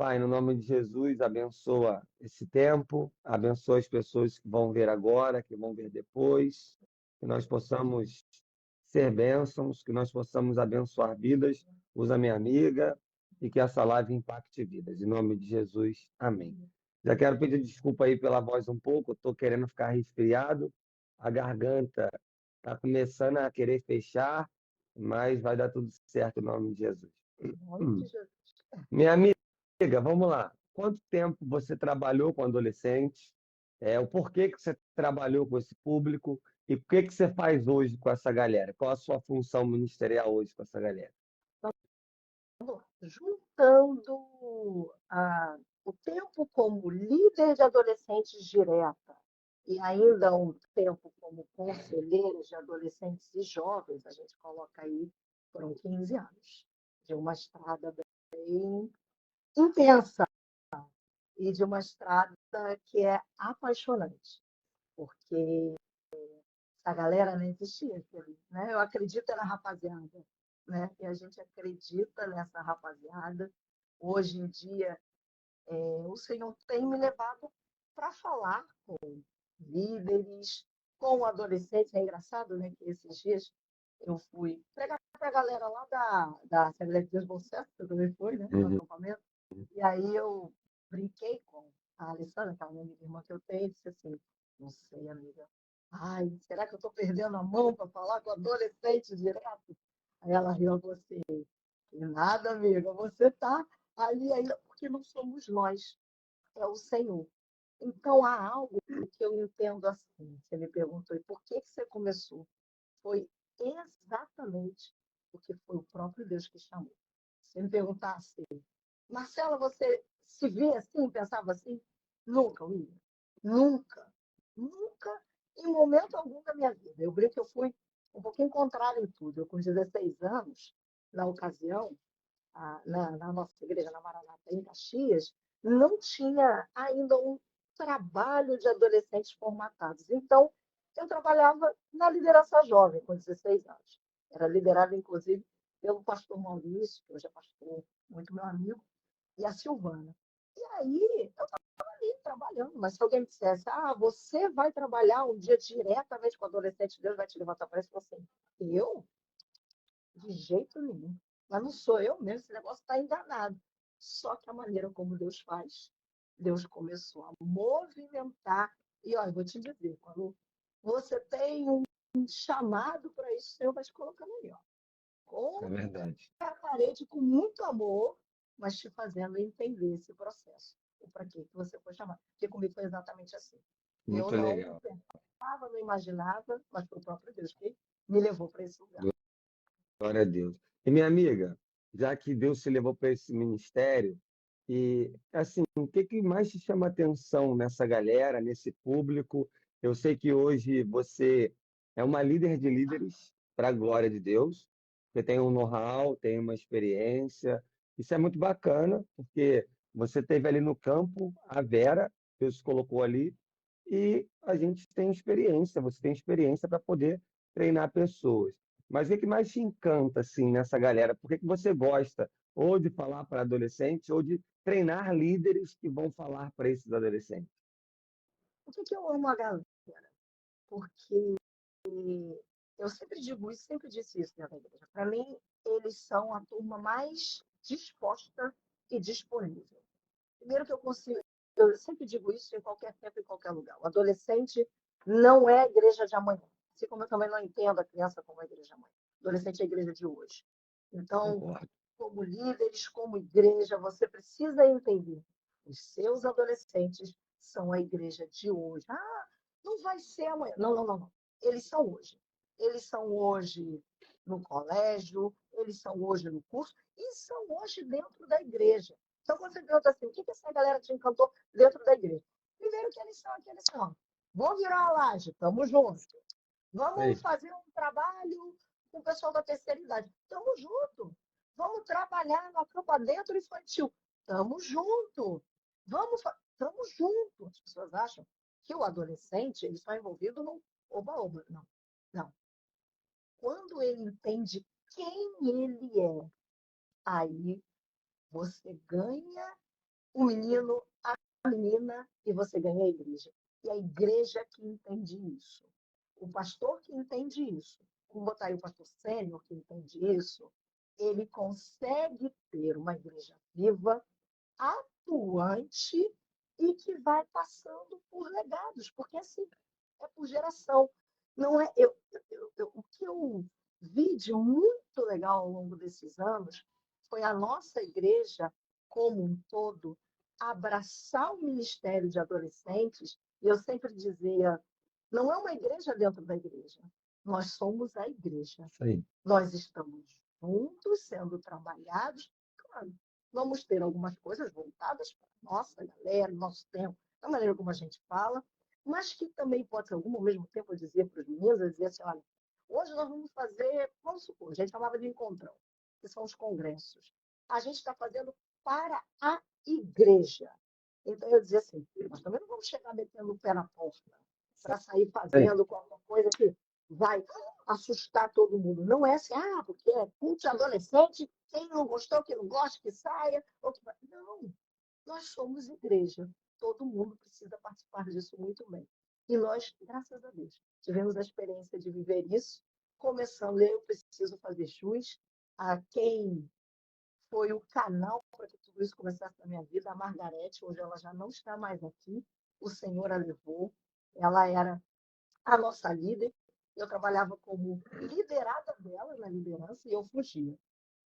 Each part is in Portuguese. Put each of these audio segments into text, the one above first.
Pai, no nome de Jesus, abençoa esse tempo, abençoa as pessoas que vão ver agora, que vão ver depois, que nós possamos ser bênçãos, que nós possamos abençoar vidas. Usa minha amiga e que essa live impacte vidas. Em nome de Jesus, amém. Já quero pedir desculpa aí pela voz um pouco, estou querendo ficar resfriado, a garganta está começando a querer fechar, mas vai dar tudo certo em nome de Jesus. Em nome de Jesus. Minha amiga, vamos lá. Quanto tempo você trabalhou com adolescentes? O porquê que você trabalhou com esse público? E o que que você faz hoje com essa galera? Qual a sua função ministerial hoje com essa galera? Juntando o tempo como líder de adolescentes direta e ainda um tempo como conselheira de adolescentes e jovens, a gente coloca aí, foram 15 anos de uma estrada bem intensa e de uma estrada que é apaixonante, porque essa galera não existia, né? Eu acredito na rapaziada, né? E a gente acredita nessa rapaziada. Hoje em dia, o Senhor tem me levado para falar com líderes, com adolescentes. É engraçado, né? Que esses dias eu fui pregar para a galera lá da Assembleia de Deus Bom Certo, que eu também fui, né? No Uhum. acampamento. E aí eu brinquei com a Alessandra, que é uma amiga irmã que eu tenho, e disse assim: não sei, amiga. Ai, será que eu estou perdendo a mão para falar com adolescente direto? Aí ela riu e falou assim: e nada, amiga, você está ali ainda porque não somos nós, é o Senhor. Então há algo que eu entendo assim. Você me perguntou, e por que você começou? Foi exatamente porque foi o próprio Deus que chamou. Se me perguntasse, Marcela, você se vê assim, pensava assim? Nunca, William. Nunca. Nunca, em momento algum da minha vida. Eu brinco que eu fui um pouquinho contrário em tudo. Eu, com 16 anos, na ocasião, na nossa igreja, na Maranata, em Caxias, não tinha ainda um trabalho de adolescentes formatados. Então, eu trabalhava na liderança jovem, com 16 anos. Era liderada, inclusive, pelo pastor Maurício, que hoje é pastor, muito meu amigo, e a Silvana. E aí, eu estava ali trabalhando, mas se alguém me dissesse, você vai trabalhar um dia diretamente com adolescente, Deus vai te levantar para isso, e falar assim, eu? De jeito nenhum. Mas não sou eu mesmo, esse negócio está enganado. Só que a maneira como Deus faz, Deus começou a movimentar. E olha, vou te dizer, quando você tem um chamado para isso, o Senhor vai te colocando ali, ó, É com verdade. a parede, com muito amor, mas te fazendo entender esse processo. O para que você foi chamado. Porque comigo foi exatamente assim. Eu Muito não legal. pensava, não imaginava, mas foi o próprio Deus que me levou para esse lugar. Glória a Deus. E minha amiga, já que Deus te levou para esse ministério, e assim, o que que mais te chama atenção nessa galera, nesse público? Eu sei que hoje você é uma líder de líderes para a glória de Deus. Você tem um know-how, tem uma experiência. Isso é muito bacana, porque você teve ali no campo a Vera, Deus te colocou ali, e a gente tem experiência, você tem experiência para poder treinar pessoas. Mas o que mais te encanta assim nessa galera? Por que que você gosta ou de falar para adolescentes ou de treinar líderes que vão falar para esses adolescentes? Por que eu amo a galera? Porque eu sempre digo isso, sempre disse isso dentro da igreja. Para mim, eles são a turma mais disposta e disponível. Primeiro que eu consigo, eu sempre digo isso em qualquer tempo, em qualquer lugar. O adolescente não é a igreja de amanhã. Assim como eu também não entendo a criança como a igreja de amanhã. O adolescente é a igreja de hoje. Então, Concordo. como líderes, como igreja, você precisa entender. Os seus adolescentes são a igreja de hoje. Não vai ser amanhã. Não, não, não, não. Eles são hoje. Eles são hoje no colégio, eles são hoje no curso e são hoje dentro da igreja. Então, quando você pergunta assim, o que essa galera te encantou dentro da igreja? Primeiro que eles são aqueles que são. Vamos virar a laje, estamos juntos. Vamos Aí, fazer um trabalho com o pessoal da terceira idade. Estamos juntos. Vamos trabalhar no acampamento infantil. Estamos juntos. Estamos juntos. As pessoas acham que o adolescente ele só é envolvido no oba-oba. Não, não. Quando ele entende quem ele é, aí você ganha o menino, a menina, e você ganha a igreja. E a igreja que entende isso. O pastor que entende isso, vamos botar aí o pastor sênior que entende isso, ele consegue ter uma igreja viva, atuante e que vai passando por legados, porque assim, é por geração. Não é o que eu vi de muito legal ao longo desses anos foi a nossa igreja como um todo abraçar o ministério de adolescentes, e eu sempre dizia, não é uma igreja dentro da igreja, nós somos a igreja. Isso aí. Nós estamos juntos, sendo trabalhados. Claro, vamos ter algumas coisas voltadas para a nossa galera, nosso tempo, da maneira como a gente fala, mas que também pode ser algum, ao mesmo tempo, eu dizia para os meninos, eu dizia assim, olha, hoje nós vamos fazer, vamos supor, a gente chamava de encontrão, que são os congressos. A gente está fazendo para a igreja. Então, eu dizia assim, nós também não vamos chegar metendo o pé na porta para sair Isso aí. fazendo qualquer coisa que vai assustar todo mundo. Não é assim, porque é culto de adolescente, quem não gostou, quem não gosta, que saia. Ou que... Não, nós somos igreja. Todo mundo precisa participar disso muito bem. E nós, graças a Deus, tivemos a experiência de viver isso, começando, eu preciso fazer jus a quem foi o canal para que tudo isso começasse na minha vida, a Margarete. Hoje ela já não está mais aqui, o Senhor a levou, ela era a nossa líder, eu trabalhava como liderada dela na liderança e eu fugia.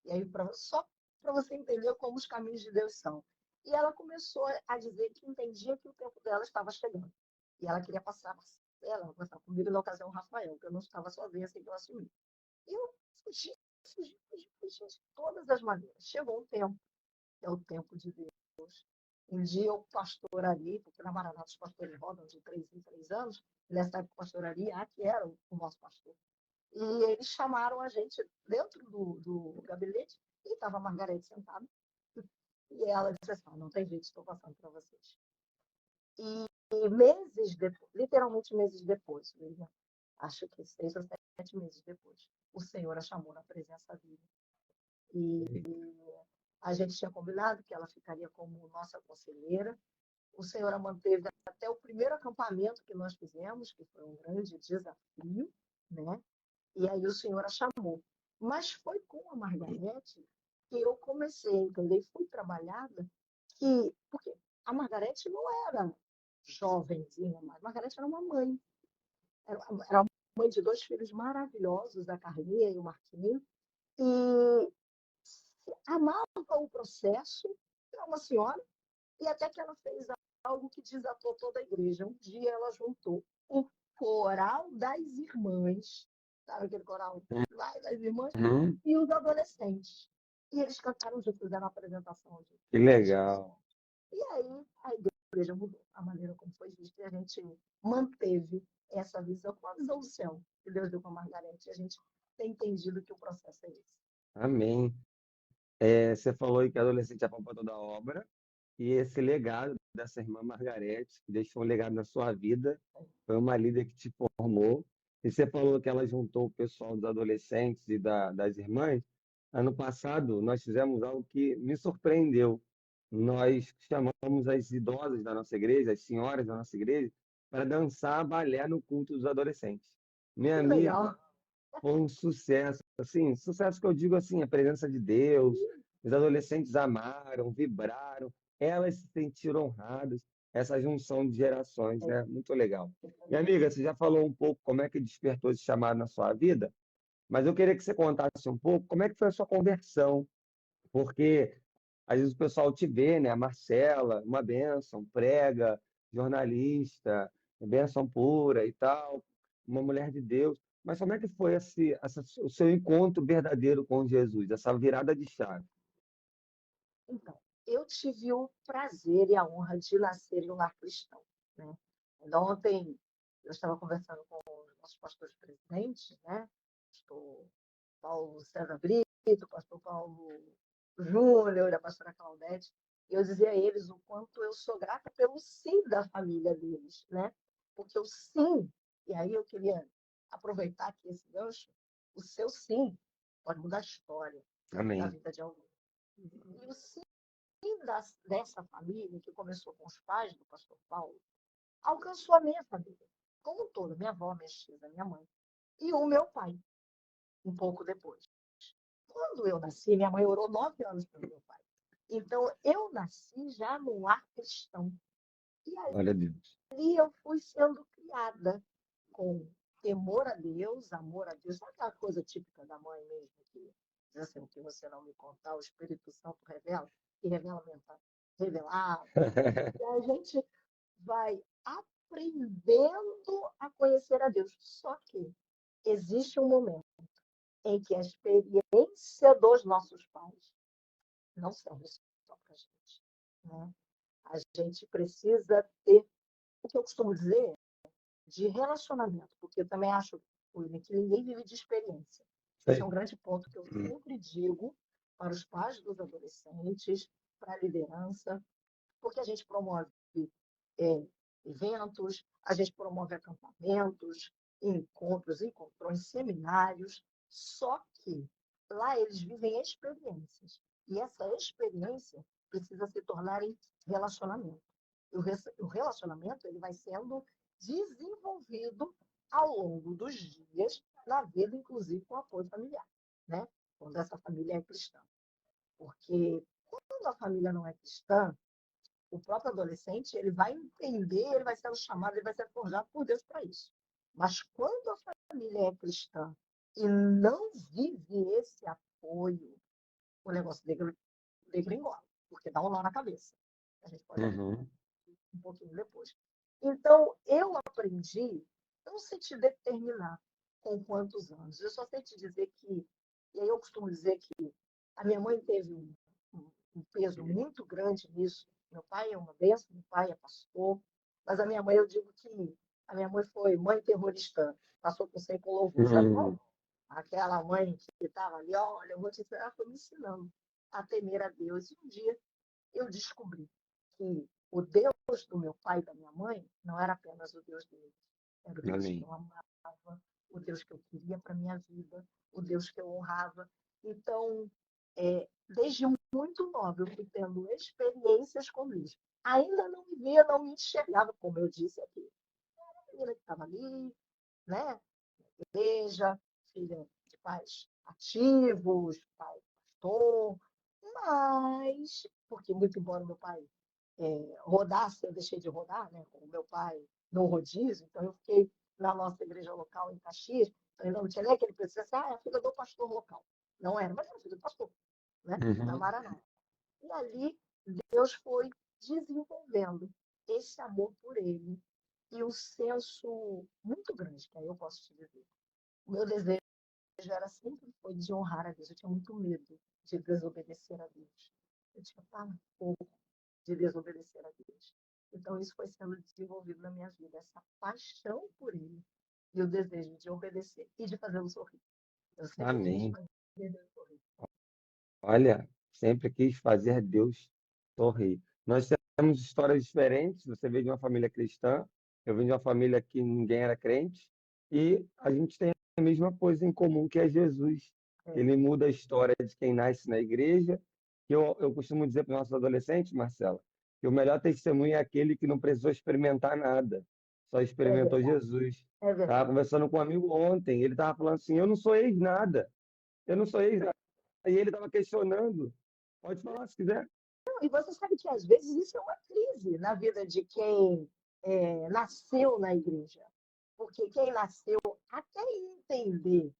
E aí, só para você entender como os caminhos de Deus são. E ela começou a dizer que entendia que o tempo dela estava chegando. E ela queria passar, ela passar comigo, na ocasião, o Rafael, que eu não estava sozinha, assim que eu assumi. E eu fugi de todas as maneiras. Chegou um tempo, é o tempo de Deus. Um dia o pastor ali, porque na Maranata os pastores rodam de 3 em 3 anos, nessa época o pastor ali, que era o nosso pastor. E eles chamaram a gente dentro do gabinete e estava a Margarete sentada. E ela disse assim, não tem jeito, estou passando para vocês. E meses depois, literalmente meses depois, acho que 6 ou 7 meses depois, o Senhor a chamou na presença dele. E a gente tinha combinado que ela ficaria como nossa conselheira. O Senhor a manteve até o primeiro acampamento que nós fizemos, que foi um grande desafio, né? E aí o Senhor a chamou. Mas foi com a Margarete que eu comecei a entender, fui trabalhada, porque a Margarete não era jovenzinha, mas a Margarete era uma mãe. Era uma mãe de 2 filhos maravilhosos, a Carlinha e o Marquinhos, e amava o processo, era uma senhora, e até que ela fez algo que desatou toda a igreja. Um dia ela juntou o coral das irmãs, sabe aquele coral lá das irmãs, Uhum. e os adolescentes. E eles cantaram juntos, fizeram uma apresentação juntos. Que legal. E aí a igreja mudou a maneira como foi vista e a gente manteve essa visão com a visão do céu que Deus deu com a Margarete. E a gente tem entendido que o processo é esse. Amém. Você falou aí que adolescente é a palpa toda obra, e esse legado dessa irmã Margarete, que deixou um legado na sua vida, foi uma líder que te formou. E você falou que ela juntou o pessoal dos adolescentes e das irmãs. Ano passado, nós fizemos algo que me surpreendeu. Nós chamamos as idosas da nossa igreja, as senhoras da nossa igreja, para dançar balé no culto dos adolescentes. Minha Que amiga, legal. foi um sucesso, assim, sucesso que eu digo assim, a presença de Deus, os adolescentes amaram, vibraram, elas se sentiram honradas, essa junção de gerações, né? Muito legal. E amiga, você já falou um pouco como é que despertou esse chamado na sua vida, mas eu queria que você contasse um pouco como é que foi a sua conversão, porque às vezes o pessoal te vê, né? A Marcela, uma bênção, prega, jornalista, bênção pura e tal, uma mulher de Deus. Mas como é que foi o seu encontro verdadeiro com Jesus, essa virada de chave? Então, eu tive o prazer e a honra de nascer em um lar cristão, né? Ainda ontem eu estava conversando com os nossos pastores presidentes, né? Pastor Paulo César Brito, pastor Paulo Júnior, a pastora Claudete, e eu dizia a eles o quanto eu sou grata pelo sim da família deles, né? Porque o sim, e aí eu queria aproveitar aqui esse gancho, o seu sim pode mudar a história da Amém. vida de alguém. E o sim dessa família, que começou com os pais do pastor Paulo, alcançou a minha família, como um todo, minha avó, minha tia, minha mãe, e o meu pai, um pouco depois. Quando eu nasci, minha mãe orou 9 anos pelo meu pai. Então, eu nasci já num lar cristão. E Glória a Deus. ali eu fui sendo criada com temor a Deus, amor a Deus. Sabe aquela coisa típica da mãe mesmo, que diz assim, o que você não me contar, o Espírito Santo revela, e revela mesmo, tá? Revelado. E a gente vai aprendendo a conhecer a Deus. Só que existe um momento em que a experiência dos nossos pais não serve só para a gente. Né? A gente precisa ter, o que eu costumo dizer, de relacionamento, porque eu também acho, William, que ninguém vive de experiência. Esse é Sei. um grande ponto que eu sempre digo para os pais dos adolescentes, para a liderança, porque a gente promove eventos, a gente promove acampamentos, encontrões, seminários, só que lá eles vivem experiências. E essa experiência precisa se tornar em relacionamento. E o relacionamento ele vai sendo desenvolvido ao longo dos dias, na vida, inclusive com apoio familiar, né? Quando essa família é cristã. Porque quando a família não é cristã, o próprio adolescente ele vai entender, ele vai ser chamado, ele vai ser forjado por Deus para isso. Mas quando a família é cristã e não vive esse apoio, o negócio degringola, porque dá um nó na cabeça. A gente pode Uhum. um pouquinho depois. Então, eu aprendi, não sei te determinar com quantos anos, eu só sei te dizer que, e aí eu costumo dizer que a minha mãe teve um peso muito grande nisso. Meu pai é uma bênção, meu pai é pastor, mas a minha mãe, eu digo que a minha mãe foi mãe terrorista, passou por sempre com louvor, sabe qual? Uhum. Aquela mãe que estava ali, olha, eu vou te ensinar, ela foi me ensinando a temer a Deus. E um dia eu descobri que o Deus do meu pai e da minha mãe não era apenas o Deus deles, era o Deus que Amém. eu amava, o Deus que eu queria para minha vida, o Deus que eu honrava. Então, desde muito nova, eu fui tendo experiências com Deus. Ainda não me via, não me enxergava, como eu disse aqui. Era a menina que estava ali, né? Igreja, filha de pais ativos, pai pastor, mas, porque muito embora meu pai rodasse, eu deixei de rodar, né, com o meu pai no rodízio, então eu fiquei na nossa igreja local em Caxias, então ainda não tinha nem aquele preço, assim, é filha do pastor local. Não era, mas era filha do pastor, né, da Uhum. Maranata. E ali Deus foi desenvolvendo esse amor por ele e um senso muito grande, que aí eu posso te dizer. O meu desejo era sempre foi de honrar a Deus. Eu tinha muito medo de desobedecer a Deus. Eu tinha pavor de desobedecer a Deus. Então, isso foi sendo desenvolvido na minha vida, essa paixão por Ele e o desejo de obedecer e de fazê-lo sorrir. Eu sempre quis Amém. fazer Deus sorrir. Olha, sempre quis fazer Deus sorrir. Nós temos histórias diferentes. Você veio de uma família cristã, eu venho de uma família que ninguém era crente, e a gente tem a mesma coisa em comum, que é Jesus. É, Ele muda a história de quem nasce na igreja. Eu costumo dizer para os nossos adolescentes, Marcela, que o melhor testemunho é aquele que não precisou experimentar nada, só é experimentou verdade, Jesus. é Estava verdade. conversando com um amigo ontem, ele estava falando assim: eu não sou ex nada, eu não sou ex nada. E ele estava questionando. Pode falar se quiser. Não, e você sabe que às vezes isso é uma crise na vida de quem nasceu na igreja. Porque quem nasceu até entender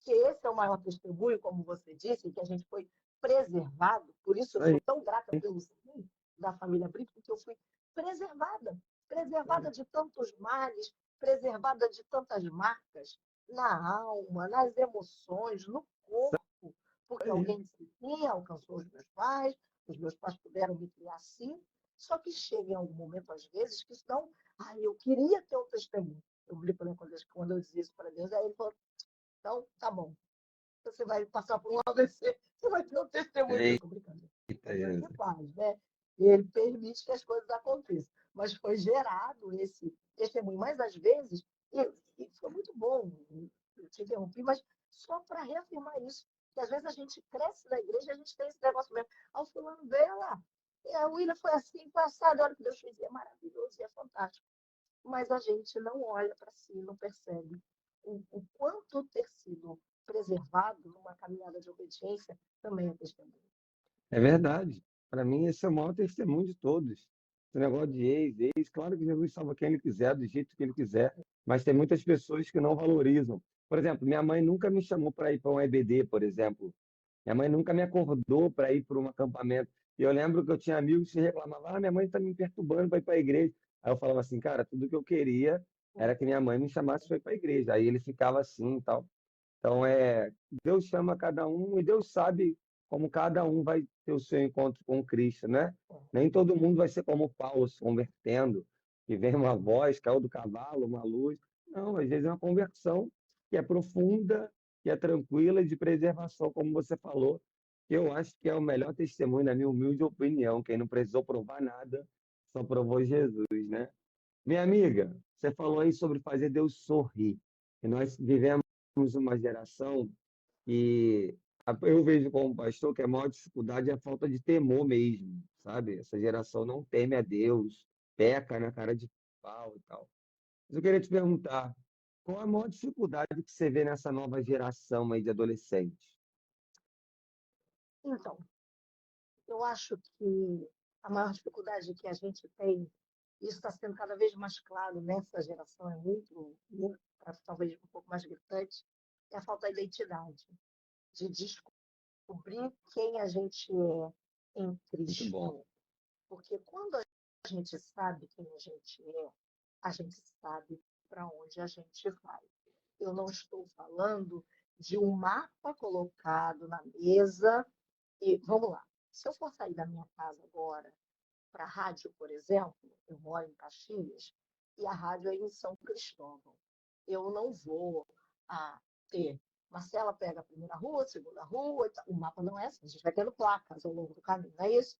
que esse é o maior testemunho, como você disse, que a gente foi preservado, por isso eu sou Aí, tão grata pelo sim da família Brito, porque eu fui preservada, preservada de tantos males, preservada de tantas marcas na alma, nas emoções, no corpo, porque aí. alguém disse sim, alcançou os meus pais puderam me criar assim, só que chega em algum momento, às vezes, que isso não. Ai, eu queria ter um testemunho. Eu me lembro quando eu dizia isso para Deus, aí ele falou: então, tá bom, você vai passar por um AVC, você vai ter um testemunho. Eu Eita, estou brincando. Deus que Jesus. faz, né? E ele permite que as coisas aconteçam. Mas foi gerado esse testemunho. Mas, às vezes, e foi muito bom, eu te interrompi, mas só para reafirmar isso, que às vezes a gente cresce na igreja e a gente tem esse negócio mesmo. Ah, o fulano veio lá. O William foi assim, foi assado, olha o que Deus fez, e é maravilhoso, e é fantástico. Mas a gente não olha para si, não percebe o quanto ter sido preservado numa caminhada de obediência também é testemunho. É verdade. Para mim, esse é o maior testemunho de todos. Esse negócio de ex, claro que Jesus salva quem ele quiser, do jeito que ele quiser, mas tem muitas pessoas que não valorizam. Por exemplo, minha mãe nunca me chamou para ir para um EBD, por exemplo. Minha mãe nunca me acordou para ir para um acampamento. E eu lembro que eu tinha amigos que reclamavam: minha mãe está me perturbando para ir para a igreja. Aí eu falava assim, cara, tudo que eu queria era que minha mãe me chamasse para ir para a igreja. Aí ele ficava assim e tal. Então, Deus chama cada um e Deus sabe como cada um vai ter o seu encontro com Cristo, né? Nem todo mundo vai ser como Paulo se convertendo, que vem uma voz, caiu do cavalo, uma luz. Não, às vezes é uma conversão que é profunda, que é tranquila e de preservação, como você falou, que eu acho que é o melhor testemunho, na minha humilde opinião. Quem não precisou provar nada, só provou Jesus, né? Minha amiga, você falou aí sobre fazer Deus sorrir. E nós vivemos uma geração que eu vejo como pastor que a maior dificuldade é a falta de temor mesmo, sabe? Essa geração não teme a Deus, peca na cara de pau e tal. Mas eu queria te perguntar, qual a maior dificuldade que você vê nessa nova geração aí de adolescentes? Então, eu acho que a maior dificuldade que a gente tem, isso está sendo cada vez mais claro nessa geração, é muito, talvez um pouco mais gritante, é a falta de identidade, de descobrir quem a gente é em Muito bom. Cristo. Porque quando a gente sabe quem a gente sabe para onde a gente vai. Eu não estou falando de um mapa colocado na mesa e vamos lá. Se eu for sair da minha casa agora para a rádio, por exemplo, eu moro em Caxias e a rádio é em São Cristóvão. Eu não vou ter. Marcela pega a primeira rua, a segunda rua, o mapa não é assim, a gente vai tendo placas ao longo do caminho, não é isso?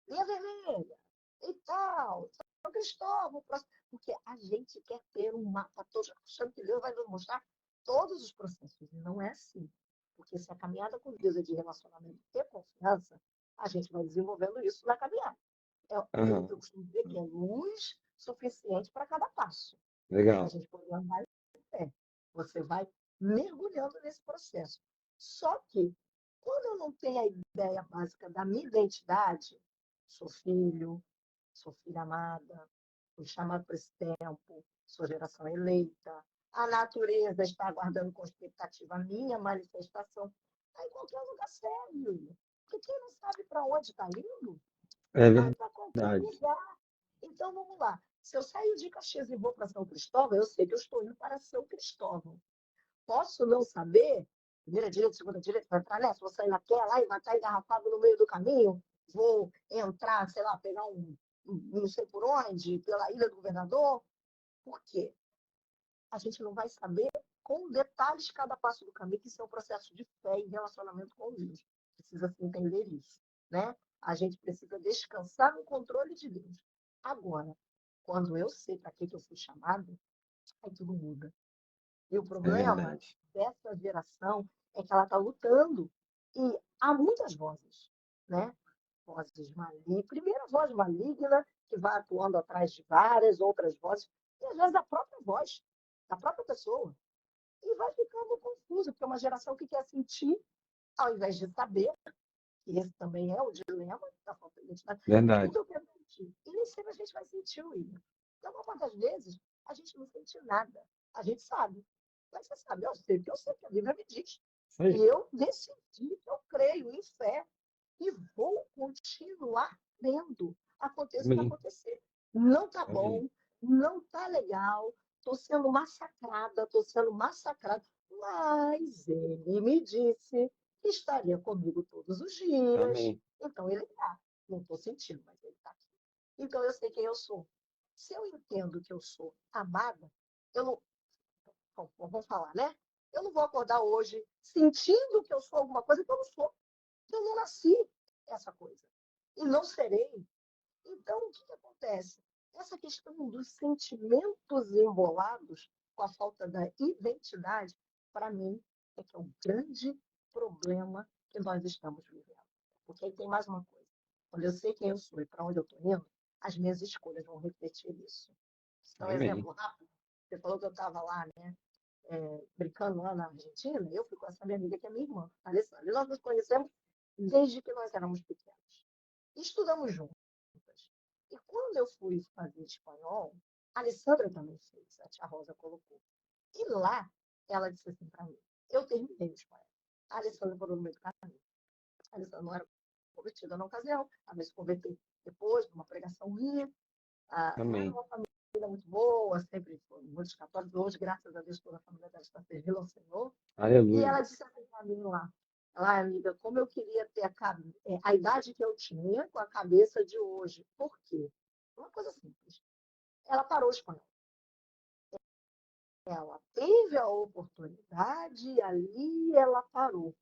Linha vermelha e tal, São Cristóvão, próximo, porque a gente quer ter um mapa todo, achando que Deus vai nos mostrar todos os processos, e não é assim. Porque se a caminhada com Deus é de relacionamento e confiança, a gente vai desenvolvendo isso na caminhada. Aham, Eu costumo dizer que é luz suficiente para cada passo, para a legal. gente poder andar em pé. Você vai mergulhando nesse processo. Só que, quando eu não tenho a ideia básica da minha identidade, sou filho, sou filha amada, fui chamado para esse tempo, sou geração eleita, a natureza está aguardando com expectativa a minha manifestação, está em qualquer lugar serve. Porque quem não sabe para onde está indo, É vai para qualquer verdade. lugar. Então, vamos lá. Se eu saio de Caxias e vou para São Cristóvão, eu sei que eu estou indo para São Cristóvão. Posso não saber, primeira direita, segunda direita, vai entrar nessa, vou sair naquela e vai estar engarrafado no meio do caminho, vou entrar, sei lá, pegar não sei por onde, pela Ilha do Governador. Por quê? A gente não vai saber com detalhes cada passo do caminho, que isso é um processo de fé e relacionamento com Deus. Precisa se entender isso, né? A gente precisa descansar no controle de Deus. Agora, quando eu sei para que eu fui chamado, aí tudo muda. E o É problema verdade. dessa geração é que ela está lutando. E há muitas vozes, né? Vozes malignas. Primeiro, a voz maligna, que vai atuando atrás de várias outras vozes, e às vezes a própria voz da própria pessoa. E vai ficando confuso, porque é uma geração que quer sentir, ao invés de saber, que esse também é o dilema da falta de identidade. O Verdade. que eu quero sentir? E nem sempre a gente vai sentir, William. Então, muitas vezes, a gente não sente nada. A gente sabe. Mas você sabe, eu sei que a Bíblia me diz. Isso E aí. eu decidi que eu creio em fé e vou continuar crendo. Aconteça o que Amém. acontecer. Não está Amém. bom, não está legal, estou sendo massacrada, estou sendo massacrada. Mas ele me disse que estaria comigo todos os dias. Amém. Então ele está. Não estou sentindo, mas ele está aqui. Então eu sei quem eu sou. Se eu entendo que eu sou amada, eu não. Bom, vamos falar, né? Eu não vou acordar hoje sentindo que eu sou alguma coisa que eu não sou. Que eu não nasci essa coisa. E não serei. Então, o que acontece? Essa questão dos sentimentos embolados com a falta da identidade, para mim, é que é o grande problema que nós estamos vivendo. Porque aí tem mais uma coisa. Quando eu sei quem eu sou e para onde eu estou indo, as minhas escolhas vão refletir isso. Então, Amém. exemplo rápido, você falou que eu estava lá, né, brincando lá na Argentina, eu fui com essa minha amiga que é minha irmã, a Alessandra. E nós nos conhecemos desde que nós éramos pequenos. E estudamos juntas. E quando eu fui fazer espanhol, a Alessandra também fez, a tia Rosa colocou. E lá, ela disse assim para mim, eu terminei o espanhol. A Alessandra parou no meio do caminho. A Alessandra não era convertida na ocasião, a se converteu depois, numa pregação minha. Era Amém. uma família muito boa, sempre foi muitos católicos. Hoje, graças a Deus, toda a família dela está servindo ao Senhor. E Aleluia. ela disse assim para mim lá, amiga, como eu queria ter a idade que eu tinha com a cabeça de hoje. Por quê? Uma coisa simples. Ela parou o espanhol. Ela teve a oportunidade e ali ela parou.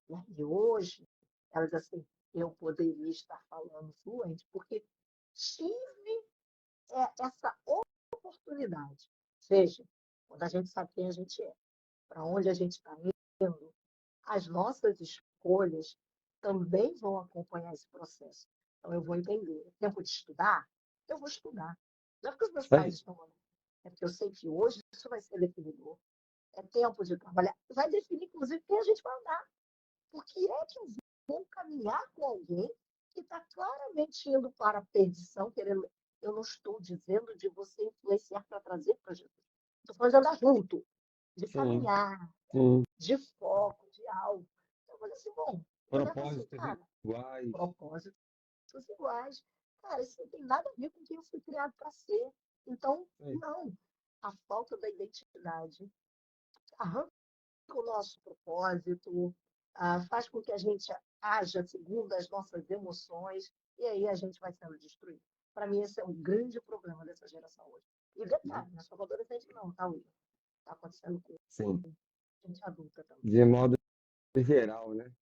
E aí hoje, ela diz assim, eu poderia estar falando fluente, porque tive essa oportunidade. Veja, quando a gente sabe quem a gente é, para onde a gente está indo, as nossas escolhas também vão acompanhar esse processo. Então, eu vou entender. É tempo de estudar? Eu vou estudar. Não é porque os meus Isso pais aí. estão lá. É porque eu sei que hoje isso vai ser definidor. É tempo de trabalhar. Vai definir, inclusive, quem a gente vai andar. Porque é que eu vou caminhar com alguém que está claramente indo para a perdição, querendo. Eu não estou dizendo de você influenciar para trazer para Jesus. Estou falando de andar junto, de Sim. caminhar, Sim. de foco, de algo. Então, eu falei assim, bom, eu levo assim, Propósitos cara, iguais. propósitos iguais. Cara, isso não tem nada a ver com quem eu fui criado para ser. Então, Sim. não. A falta da identidade arranca o nosso propósito, faz com que a gente haja segundo as nossas emoções, e aí a gente vai sendo destruído. Para mim, esse é um grande problema dessa geração hoje. E detalhe, não é só com adolescente, não, tá, Will? Está acontecendo com Sim. gente adulta também. De modo geral, né?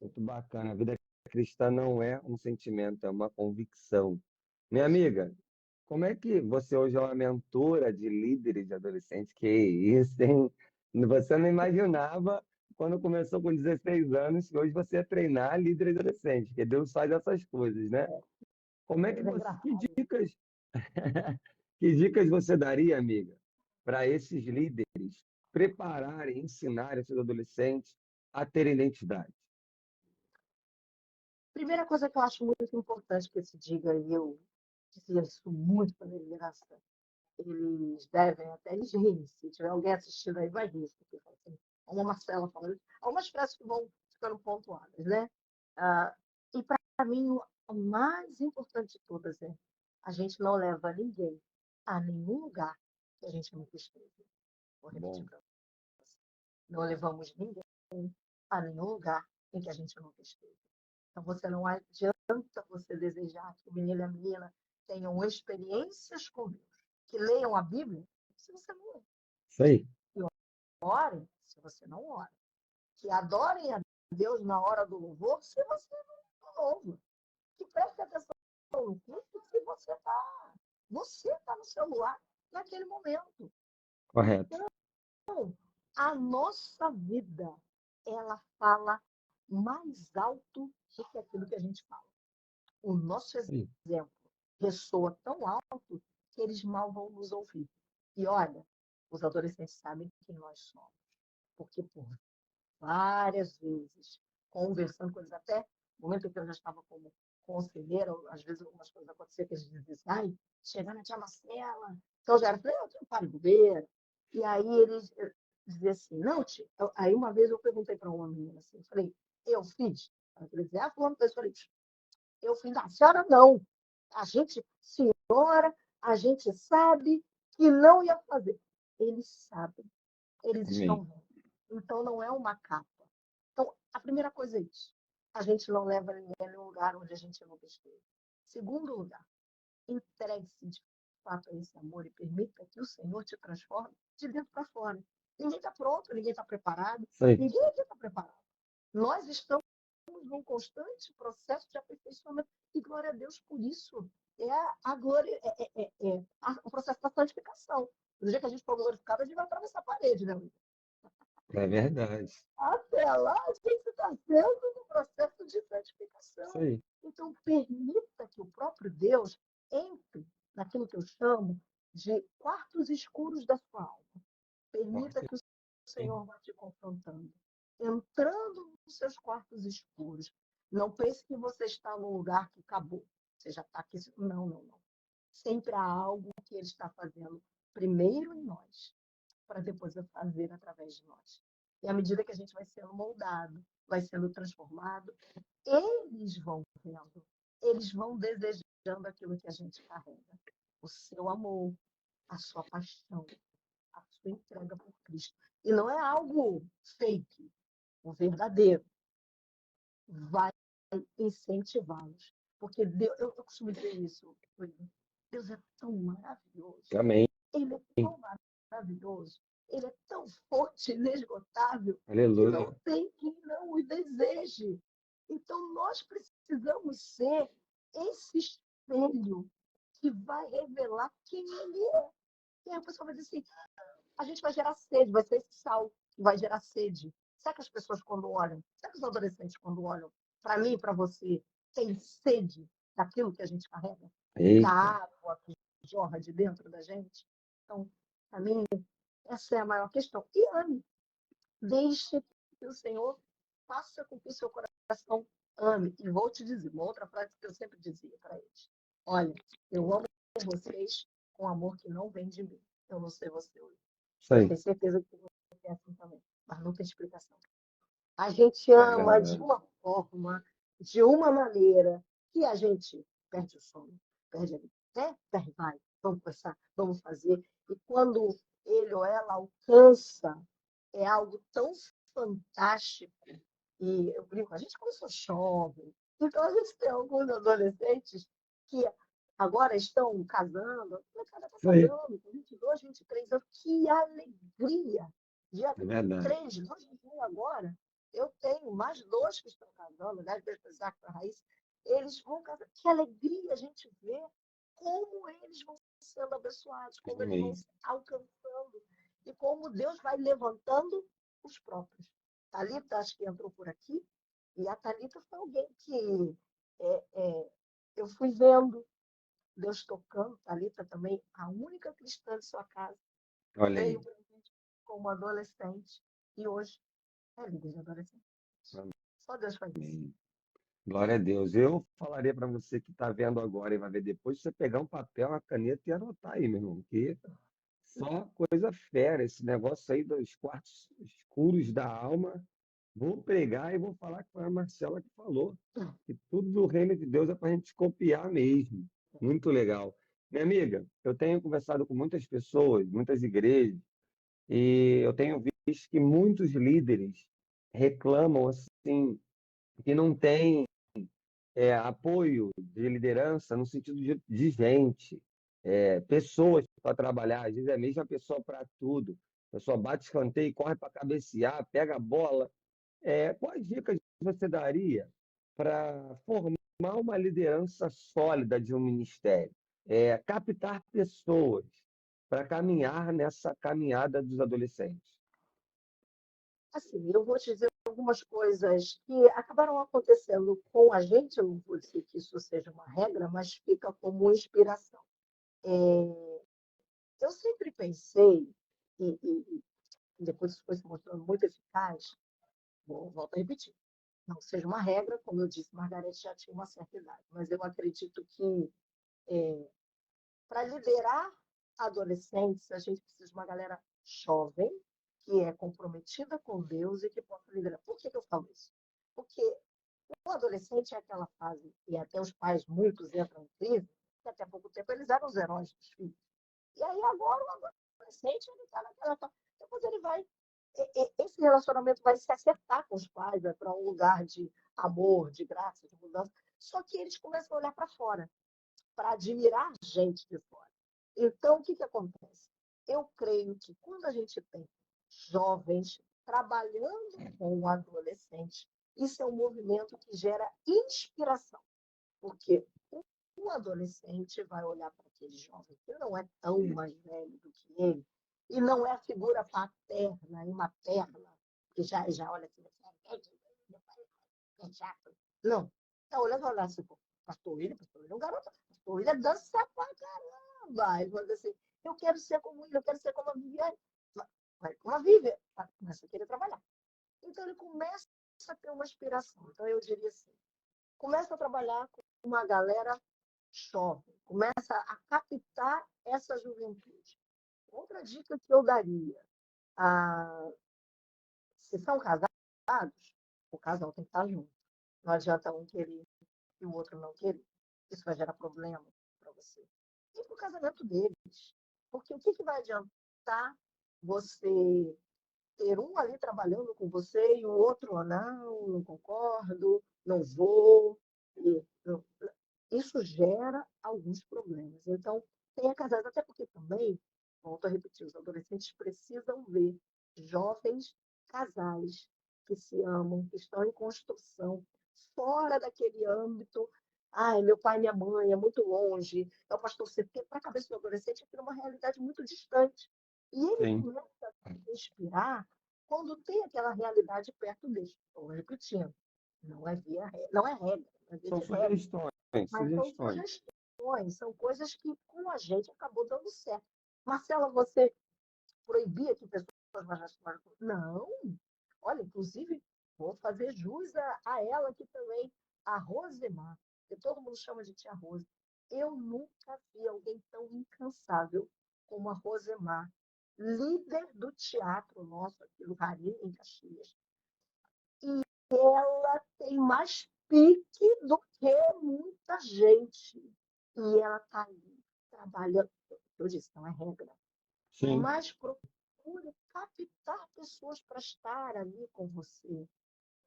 Muito bacana. A vida cristã não é um sentimento, é uma convicção. Minha amiga, como é que você hoje é uma mentora de líderes de adolescentes? Que isso, hein? Você não imaginava quando começou com 16 anos que hoje você ia treinar líderes adolescentes, porque Deus faz essas coisas, né? Como é que Mas é você, que engraçado. dicas, que dicas você daria, amiga, para esses líderes prepararem, ensinarem esses adolescentes a terem identidade? Primeira coisa que eu acho muito importante que se diga, e eu dizia isso muito para a liderança, eles devem até eles rirem. Se tiver alguém assistindo aí, vai rir. Porque, assim, como a Marcela falando, algumas frases que vão ficando pontuadas, né? E para mim, o mais importante de todas é a gente não leva ninguém a nenhum lugar que a gente nunca esteve. Vou repetir Bom, para você. Não levamos ninguém a nenhum lugar em que a gente nunca esteve. Então, você não adianta você desejar que o menino e a menina tenham experiências com Deus, que leiam a Bíblia, se você não lê. isso aí. Que orem, se você não ora. Que adorem a Deus na hora do louvor, se você não louva. Que preste atenção no culto, se você está no celular naquele momento. Correto. Então, a nossa vida, ela fala mais alto do que aquilo que a gente fala. O nosso Isso aí. exemplo ressoa tão alto que eles mal vão nos ouvir. E olha, os adolescentes sabem quem nós somos, porque por várias vezes, conversando com eles, até no momento em que eu já estava como conselheira, às vezes algumas coisas aconteciam que eles diziam assim, ai, chegando a tia Marcela, então já era, falei, eu tenho pare de bobeira. E aí eles diziam assim, não, tia. Aí uma vez eu perguntei para uma menina assim, falei, eu fiz? Ela dizia, fulano fez, eu falei, eu fiz, a senhora não. A gente, senhora, a gente sabe que não ia fazer. Eles sabem, eles Amém. estão vendo. Então não é uma capa. Então, a primeira coisa é isso. A gente não leva ninguém a um lugar onde a gente não esteve. Segundo lugar, entregue-se de fato a esse amor e permita que o Senhor te transforme de dentro para fora. Ninguém está pronto, ninguém está preparado, Isso aí. ninguém aqui está preparado. Nós estamos num constante processo de aperfeiçoamento. E glória a Deus por isso. É a glória, o processo da santificação. No dia que a gente for glorificado, a gente vai atravessar a parede, né? É verdade. Até lá, a gente está sendo no processo de Isso santificação. aí. Então, permita que o próprio Deus entre naquilo que eu chamo de quartos escuros da sua alma. Permita que o Senhor vá te confrontando, entrando nos seus quartos escuros. Não pense que você está num lugar que acabou. Você já está aqui. Não, não, não. Sempre há algo que Ele está fazendo primeiro em nós, para depois fazer através de nós. E à medida que a gente vai sendo moldado, vai sendo transformado, eles vão vendo, eles vão desejando aquilo que a gente carrega. O seu amor, a sua paixão, a sua entrega por Cristo. E não é algo fake, o verdadeiro. Vai incentivá-los. Porque Deus, eu costumo dizer isso, Deus é tão maravilhoso. Amém. Ele é tão maravilhoso. Ele é tão forte, inesgotável, que Aleluia. não tem quem não o deseje. Então, nós precisamos ser esse espelho que vai revelar quem ele é. E aí a pessoa vai dizer assim, a gente vai gerar sede, vai ser esse sal que vai gerar sede. Será que as pessoas quando olham, será que os adolescentes quando olham para mim e para você, têm sede daquilo que a gente carrega? Da Eita. água que jorra de dentro da gente? Então, para mim, essa é a maior questão. E ame. Deixe que o Senhor faça com que o seu coração ame. E vou te dizer, uma outra frase que eu sempre dizia para eles. Olha, eu amo vocês com amor que não vem de mim. Eu não sei você hoje. Isso Eu aí. tenho certeza que você é assim também. Mas não tem explicação. A gente É ama de verdade. uma forma, de uma maneira, que a gente perde o sono, perde a vida. Vai, vamos conversar, vamos fazer. E quando ele ou ela alcança, é algo tão fantástico. E eu brinco, a gente começou jovem. Então a gente tem alguns adolescentes que agora estão casando. A molecada está Isso aí. casando com 22, 23 anos. Que alegria! Dia É verdade. 3, 2 de junho agora, eu tenho mais dois que estão casando, aliás, beijo para o Isaac e para a Raíssa. Eles vão casar. Que alegria a gente ver como eles vão sendo abençoados, como eles vão Amém. se alcançando e como Deus vai levantando os próprios. Thalita, acho que entrou por aqui, e a Thalita foi alguém que eu fui vendo Deus tocando. Thalita também, a única cristã de sua casa, Olha veio aí. para a gente como adolescente e hoje é líder de adolescente. Só Deus faz isso. Amém. Glória a Deus. Eu falaria para você que está vendo agora e vai ver depois, você pegar um papel, uma caneta e anotar aí, meu irmão, que só coisa fera, esse negócio aí dos quartos escuros da alma. Vou pregar e vou falar que foi a Marcela que falou, que tudo do reino de Deus é para a gente copiar mesmo. Muito legal. Minha amiga, eu tenho conversado com muitas pessoas, muitas igrejas, e eu tenho visto que muitos líderes reclamam assim que não tem apoio de liderança no sentido de gente, pessoas para trabalhar. Às vezes é a mesma pessoa para tudo. A pessoa bate escanteio, corre para cabecear, pega a bola. Quais dicas você daria para formar uma liderança sólida de um ministério? Captar pessoas para caminhar nessa caminhada dos adolescentes. Assim, eu vou te dizer algumas coisas que acabaram acontecendo com a gente. Eu não vou dizer que isso seja uma regra, mas fica como inspiração. Eu sempre pensei, e depois isso foi se mostrando muito eficaz, volto a repetir, não seja uma regra, como eu disse, Margarete já tinha uma certa idade, mas eu acredito que para liderar adolescentes, a gente precisa de uma galera jovem, que é comprometida com Deus e que possa liderar. Por que eu falo isso? Porque o adolescente é aquela fase, e até os pais, muitos entram em crise, que até pouco tempo eles eram os heróis dos filhos. E aí agora o adolescente ele está naquela. Depois ele vai. Esse relacionamento vai se acertar com os pais, vai para um lugar de amor, de graça, de mudança. Só que eles começam a olhar para fora, para admirar gente de fora. Então, o que acontece? Eu creio que quando a gente tem jovens trabalhando com o adolescente, isso é um movimento que gera inspiração, porque o adolescente vai olhar para aquele jovem que não é tão mais velho do que ele, e não é a figura paterna e materna, que já olha assim, é chato. Não. Está olhando e olhar assim, Pastor William é um garoto, pastor William dança pra caramba. Ele falou assim, eu quero ser como ele, eu quero ser como a Viviane. Vai como a Viviane, começa a querer trabalhar. Então ele começa a ter uma inspiração. Então eu diria assim, começa a trabalhar com uma galera jovem, começa a captar essa juventude. Outra dica que eu daria, se são casados, o casal tem que estar junto. Não adianta um querer e o outro não querer. Isso vai gerar problema para você. E para o casamento deles. Porque o que vai adiantar você ter um ali trabalhando com você e o outro, não concordo, não vou. Isso gera alguns problemas. Então, tenha casado, até porque também, volto a repetir, os adolescentes precisam ver jovens casais que se amam, que estão em construção, fora daquele âmbito. Ai, meu pai e minha mãe é muito longe, é o pastor CP, para a cabeça do adolescente aquilo é uma realidade muito distante. E ele Sim. começa a se inspirar quando tem aquela realidade perto dele. Estou repetindo, não é regra, não é via São de regra. sugestões, Mas são sugestões. sugestões, são coisas que com a gente acabou dando certo. Marcela, você proibia que pessoas baixassem o arco? Não. Olha, inclusive, vou fazer jus a ela aqui também, a Rosemar, que todo mundo chama de tia Rose. Eu nunca vi alguém tão incansável como a Rosemar, líder do teatro nosso aqui no Rio, em Caxias. E ela tem mais pique do que muita gente. E ela está ali trabalhando. Eu disse, não é regra. Sim, Mas procure captar pessoas para estar ali com você.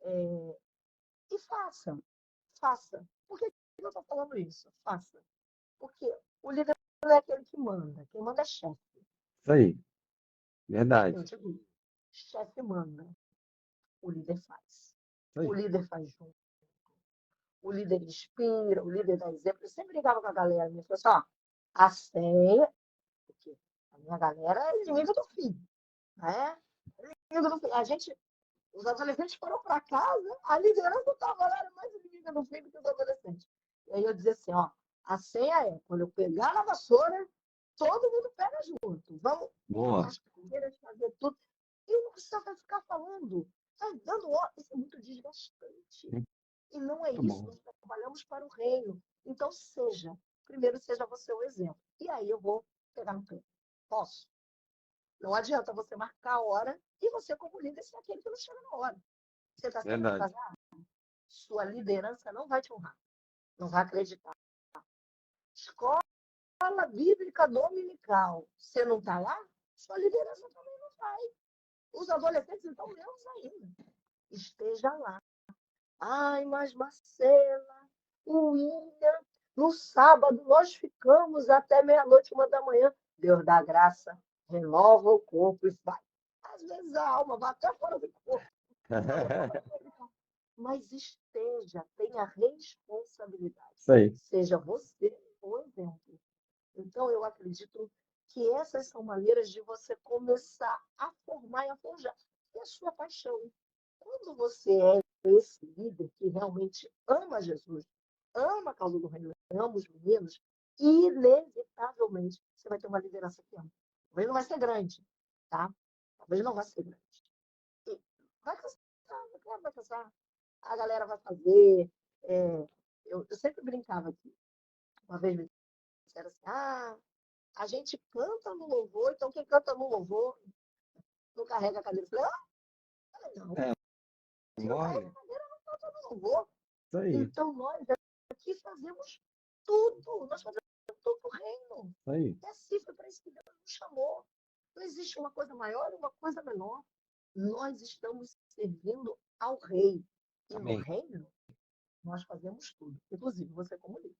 E faça. Faça. Por que eu estou falando isso? Faça. Porque o líder não é aquele que manda. Quem manda é chefe. isso aí, verdade. Eu digo, chefe manda. O líder faz. Isso O aí. líder faz junto. O líder inspira, o líder dá exemplo. Eu sempre ligava com a galera, me falou assim, ó, a senha, porque a minha galera é inimiga do fim, né? Inimiga do fim. A gente, os adolescentes foram para casa, a liderança estava lá, era mais inimiga do fim do que os adolescentes. E aí eu dizia assim, ó, a senha é, quando eu pegar na vassoura, todo mundo pega junto. Vamos Boa. as primeiras, fazer tudo. E não precisa ficar falando, dando ordem, isso é muito desgastante. E não é Muito isso, bom. nós trabalhamos para o reino. Então, primeiro seja você o exemplo. E aí eu vou pegar no pé. Posso? Não adianta você marcar a hora e você, como líder, ser aquele que não chega na hora. Você está querendo Verdade. casar? Sua liderança não vai te honrar, não vai acreditar. Escola bíblica dominical. Você não está lá? Sua liderança também não vai. Os adolescentes, então, menos ainda. Esteja lá. Ai, mas Marcela, o William, no sábado nós ficamos até meia-noite, 1 da manhã. Deus dá graça, renova o corpo e vai. Às vezes a alma vai até fora do corpo. Mas esteja, tenha responsabilidade. Isso aí. Seja você o exemplo. Então, eu acredito que essas são maneiras de você começar a formar e a forjar. E a sua paixão. Quando você é esse líder que realmente ama Jesus, ama a causa do reino, ama os meninos, inevitavelmente você vai ter uma liderança que ama. Talvez não vai ser grande, tá? Talvez não vai ser grande. E vai cansar, claro, vai cansar. A galera vai fazer. Eu sempre brincava aqui. Uma vez me disseram assim: a gente canta no louvor, então quem canta no louvor não carrega a cadeira. Eu falei, não, É, se não carrega mole. a cadeira, não canta no louvor. Isso aí. Então, nós aqui fazemos tudo. Nós fazemos tudo o reino. Isso aí. É assim, foi para isso que Deus nos chamou. Não existe uma coisa maior e uma coisa menor. Nós estamos servindo ao rei. E no Amém. reino, nós fazemos tudo. Inclusive, você como líder.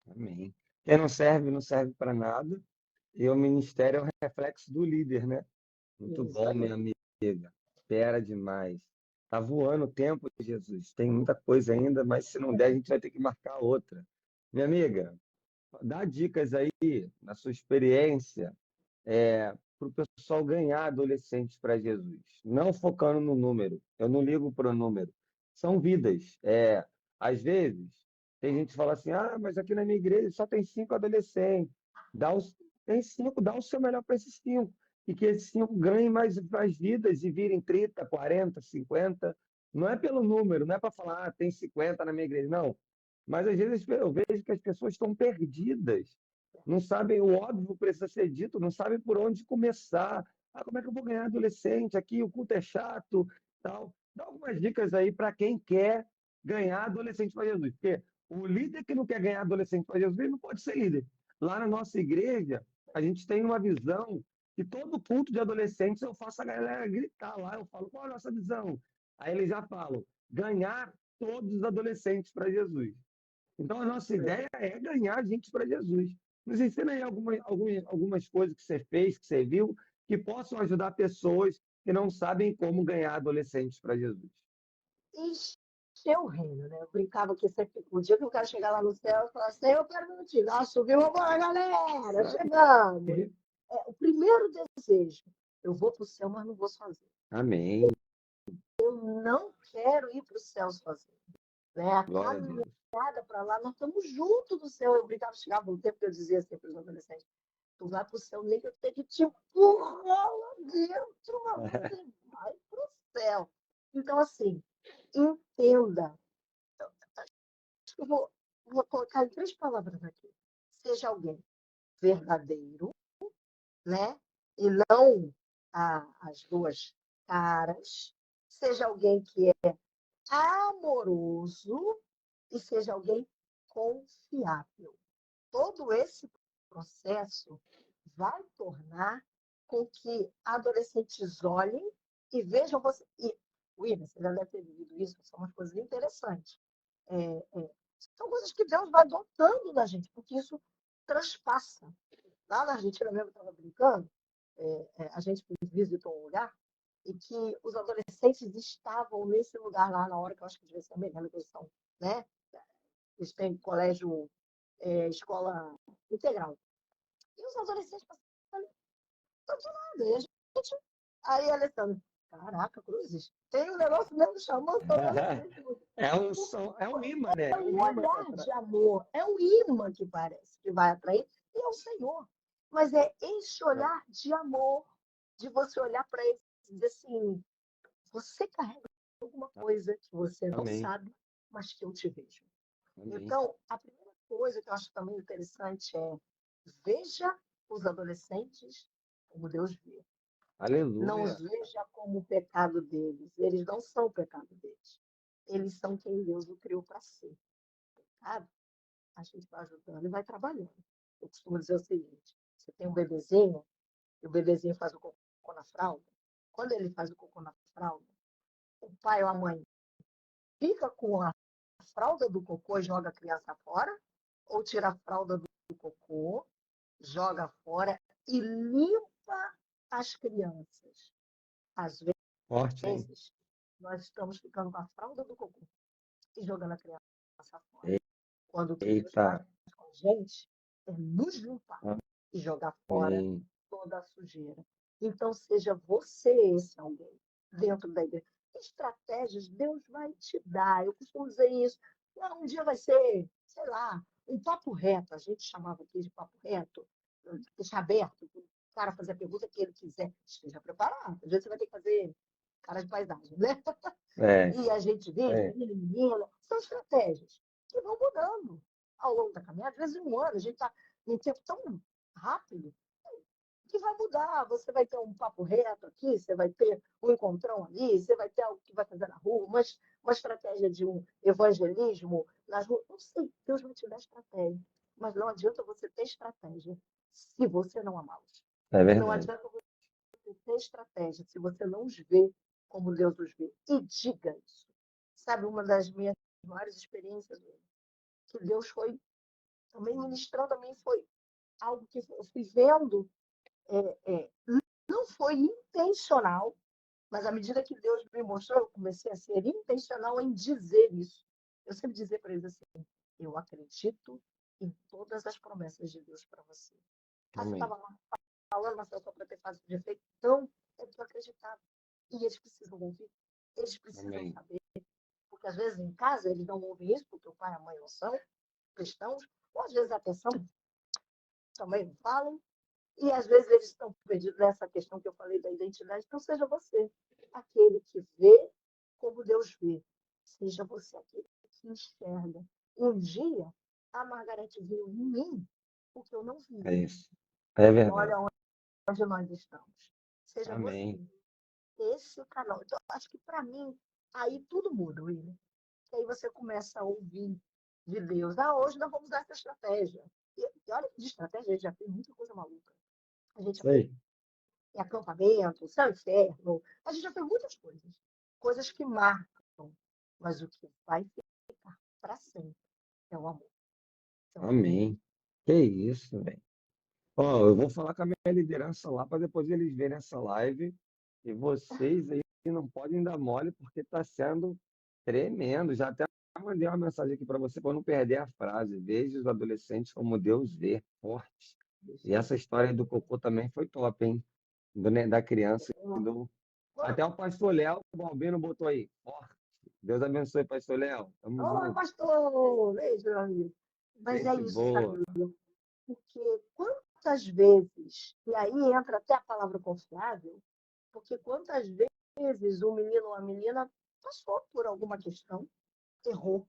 Amém. Quem não serve, não serve para nada. E o ministério é um reflexo do líder, né? Muito Isso bom, aí. minha amiga. Espera demais. Tá voando o tempo, Jesus. Tem muita coisa ainda, mas se não der, a gente vai ter que marcar outra. Minha amiga, dá dicas aí, na sua experiência, para o pessoal ganhar adolescentes para Jesus. Não focando no número. Eu não ligo para o número. São vidas. Às vezes, Tem gente que fala assim, ah, mas aqui na minha igreja só tem 5 adolescentes. Dá os, tem 5, dá o seu melhor para esses 5. E que esses 5 ganhem mais vidas e virem 30, 40, 50. Não é pelo número, não é para falar, ah, tem 50 na minha igreja, não. Mas às vezes eu vejo que as pessoas estão perdidas. Não sabem, o óbvio precisa ser dito, não sabem por onde começar. Ah, como é que eu vou ganhar adolescente? Aqui o culto é chato, tal. Dá algumas dicas aí para quem quer ganhar adolescente para Jesus. Porque o líder que não quer ganhar adolescente para Jesus, ele não pode ser líder. Lá na nossa igreja, a gente tem uma visão que todo culto de adolescentes eu faço a galera gritar lá. Eu falo, qual é a nossa visão? Aí eles já falam, ganhar todos os adolescentes para Jesus. Então a nossa ideia é ganhar gente para Jesus. Nos ensina aí algumas coisas que você fez, que você viu, que possam ajudar pessoas que não sabem como ganhar adolescentes para Jesus. Encher o reino, né? Eu brincava que sempre, o dia que eu quero chegar lá no céu, eu falo assim, eu quero meu time. Ah, subiu, vambora, galera, chegamos. O primeiro desejo, eu vou para o céu, mas não vou sozinho. Amém. Eu não quero ir para o céu sozinho. Né? A Glória a Deus. caminhada para lá, nós estamos juntos no céu. Eu brincava, chegava um tempo que eu dizia assim para os adolescentes, tu vai para o céu, nem que eu tenho que te empurrar lá dentro, mas você vai para o céu. Então, assim, entenda. Eu vou colocar em 3 palavras aqui. Seja alguém verdadeiro, né? E não as duas caras. Seja alguém que é amoroso e seja alguém confiável. Todo esse processo vai tornar com que adolescentes olhem e vejam você. E, William, você já deve ter vivido isso, são umas coisas interessantes. É, são coisas que Deus vai dotando da gente, porque isso transpassa. Lá na Argentina mesmo, eu estava brincando, a gente visitou um lugar e que os adolescentes estavam nesse lugar lá na hora que eu acho que devia ser a melhor eleição, né? Eles têm colégio, escola integral. E os adolescentes passaram de nada. E a gente, aí, Alessandro, caraca, Cruzes, tem um negócio mesmo chamando os adolescentes. É um imã, né? É É um um imã que olhar atrai. de amor, é um imã que parece que vai atrair, e é o Senhor. Mas é esse olhar de amor, de você olhar para ele e dizer assim, você carrega alguma coisa que você não Amém. sabe, mas que eu te vejo. Amém. Então, a primeira coisa que eu acho também interessante é veja os adolescentes como Deus vê. Não os Aleluia. veja como o pecado deles. Eles não são o pecado deles. Eles são quem Deus o criou para ser. Sabe? A gente vai ajudando e vai trabalhando. Eu costumo dizer o seguinte: você tem um bebezinho, e o bebezinho faz o cocô na fralda. Quando ele faz o cocô na fralda, o pai ou a mãe fica com a fralda do cocô e joga a criança fora, ou tira a fralda do cocô, joga fora e limpa as crianças. Às Forte, hein? vezes, nós estamos ficando com a fralda do cocô e jogando a criança fora. Quando o que Deus Eita. faz com a gente é nos limpar e jogar fora Amém. toda a sujeira. Então, seja você esse alguém dentro da igreja. Estratégias Deus vai te dar. Eu costumo dizer isso. Não, um dia vai ser, sei lá, um papo reto. A gente chamava aqui de papo reto, deixar aberto, o cara fazer a pergunta que ele quiser. Esteja preparado. Às vezes você vai ter que fazer cara de paisagem, né? É, E a gente vê, é. menina, são estratégias que vão mudando ao longo da caminhada. Às vezes, em um ano, a gente está num tempo tão rápido que vai mudar. Você vai ter um papo reto aqui, você vai ter um encontrão ali, você vai ter algo que vai fazer na rua, mas uma estratégia de um evangelismo nas ruas. Não sei, Deus vai te dar estratégia. Mas não adianta você ter estratégia se você não amá-los. É Não verdade. adianta você ter estratégia se você não os vê como Deus os vê. E diga isso. Sabe, uma das minhas maiores experiências que Deus foi também ministrando a mim foi algo que eu fui vendo, não foi intencional, mas à medida que Deus me mostrou, eu comecei a ser intencional em dizer isso. Eu sempre dizia para eles assim, eu acredito em todas as promessas de Deus para você. Ah, você Amém. estava lá falando, Marcelo, só para ter fase de efeito? Então, é porque eu acreditava. E eles precisam ouvir, eles precisam Amém. saber, porque às vezes em casa eles não ouvem isso, porque o pai e a mãe não são cristãos, ou às vezes até são, também não falam, e às vezes eles estão perdidos nessa questão que eu falei da identidade. Então, seja você aquele que vê como Deus vê. Seja você aquele que enxerga. Um dia, a Margarete viu em mim o que eu não vi. É isso. É E verdade. olha onde nós estamos. Seja Amém. você. Esse canal. Então, acho que para mim, aí tudo muda, William. E aí você começa a ouvir de Deus. Ah, hoje nós vamos usar essa estratégia. E olha que de estratégia, a gente já fez muita coisa maluca. A gente já Isso fez aí. acampamento, céu e inferno. A gente já fez muitas coisas. Coisas que marcam. Mas o que vai ficar para sempre é o amor. É o amor. Amém. Que isso, velho. Ó, eu vou falar com a minha liderança lá para depois eles verem essa live. E vocês aí não podem dar mole porque está sendo tremendo. Já até mandei uma mensagem aqui para você para não perder a frase. Veja os adolescentes como Deus vê, fortes. E Isso aí. essa história aí do cocô também foi top, hein? Da criança. E do... Até o pastor Léo, o Balbino botou aí. Forte. Deus abençoe, pastor Léo. Tamo Ô, junto. pastor! Beijo, meu amigo. Mas é Gente isso, sabe? boa. Porque quantas vezes, e aí entra até a palavra confiável, porque quantas vezes um menino ou uma menina passou por alguma questão, errou,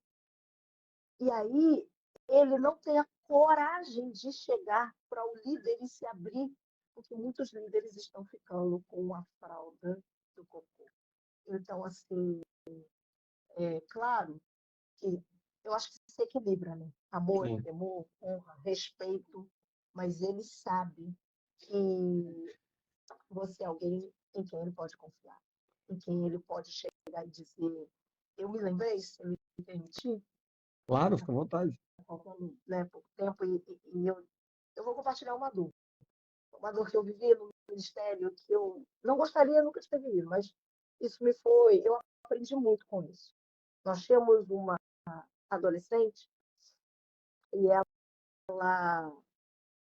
e aí ele não tem a coragem de chegar para o líder e se abrir, porque muitos líderes estão ficando com a fralda do cocô. Então, assim, é claro que eu acho que se equilibra, né? Amor, Sim. temor, honra, respeito, mas ele sabe que você é alguém em quem ele pode confiar, em quem ele pode chegar e dizer: eu me lembrei, se eu me permitir, Claro, fica à vontade. faltando, né, pouco tempo, e eu vou compartilhar uma dor que eu vivi no ministério, que eu não gostaria nunca de ter vivido, mas isso me foi, eu aprendi muito com isso. Nós tínhamos uma adolescente e ela,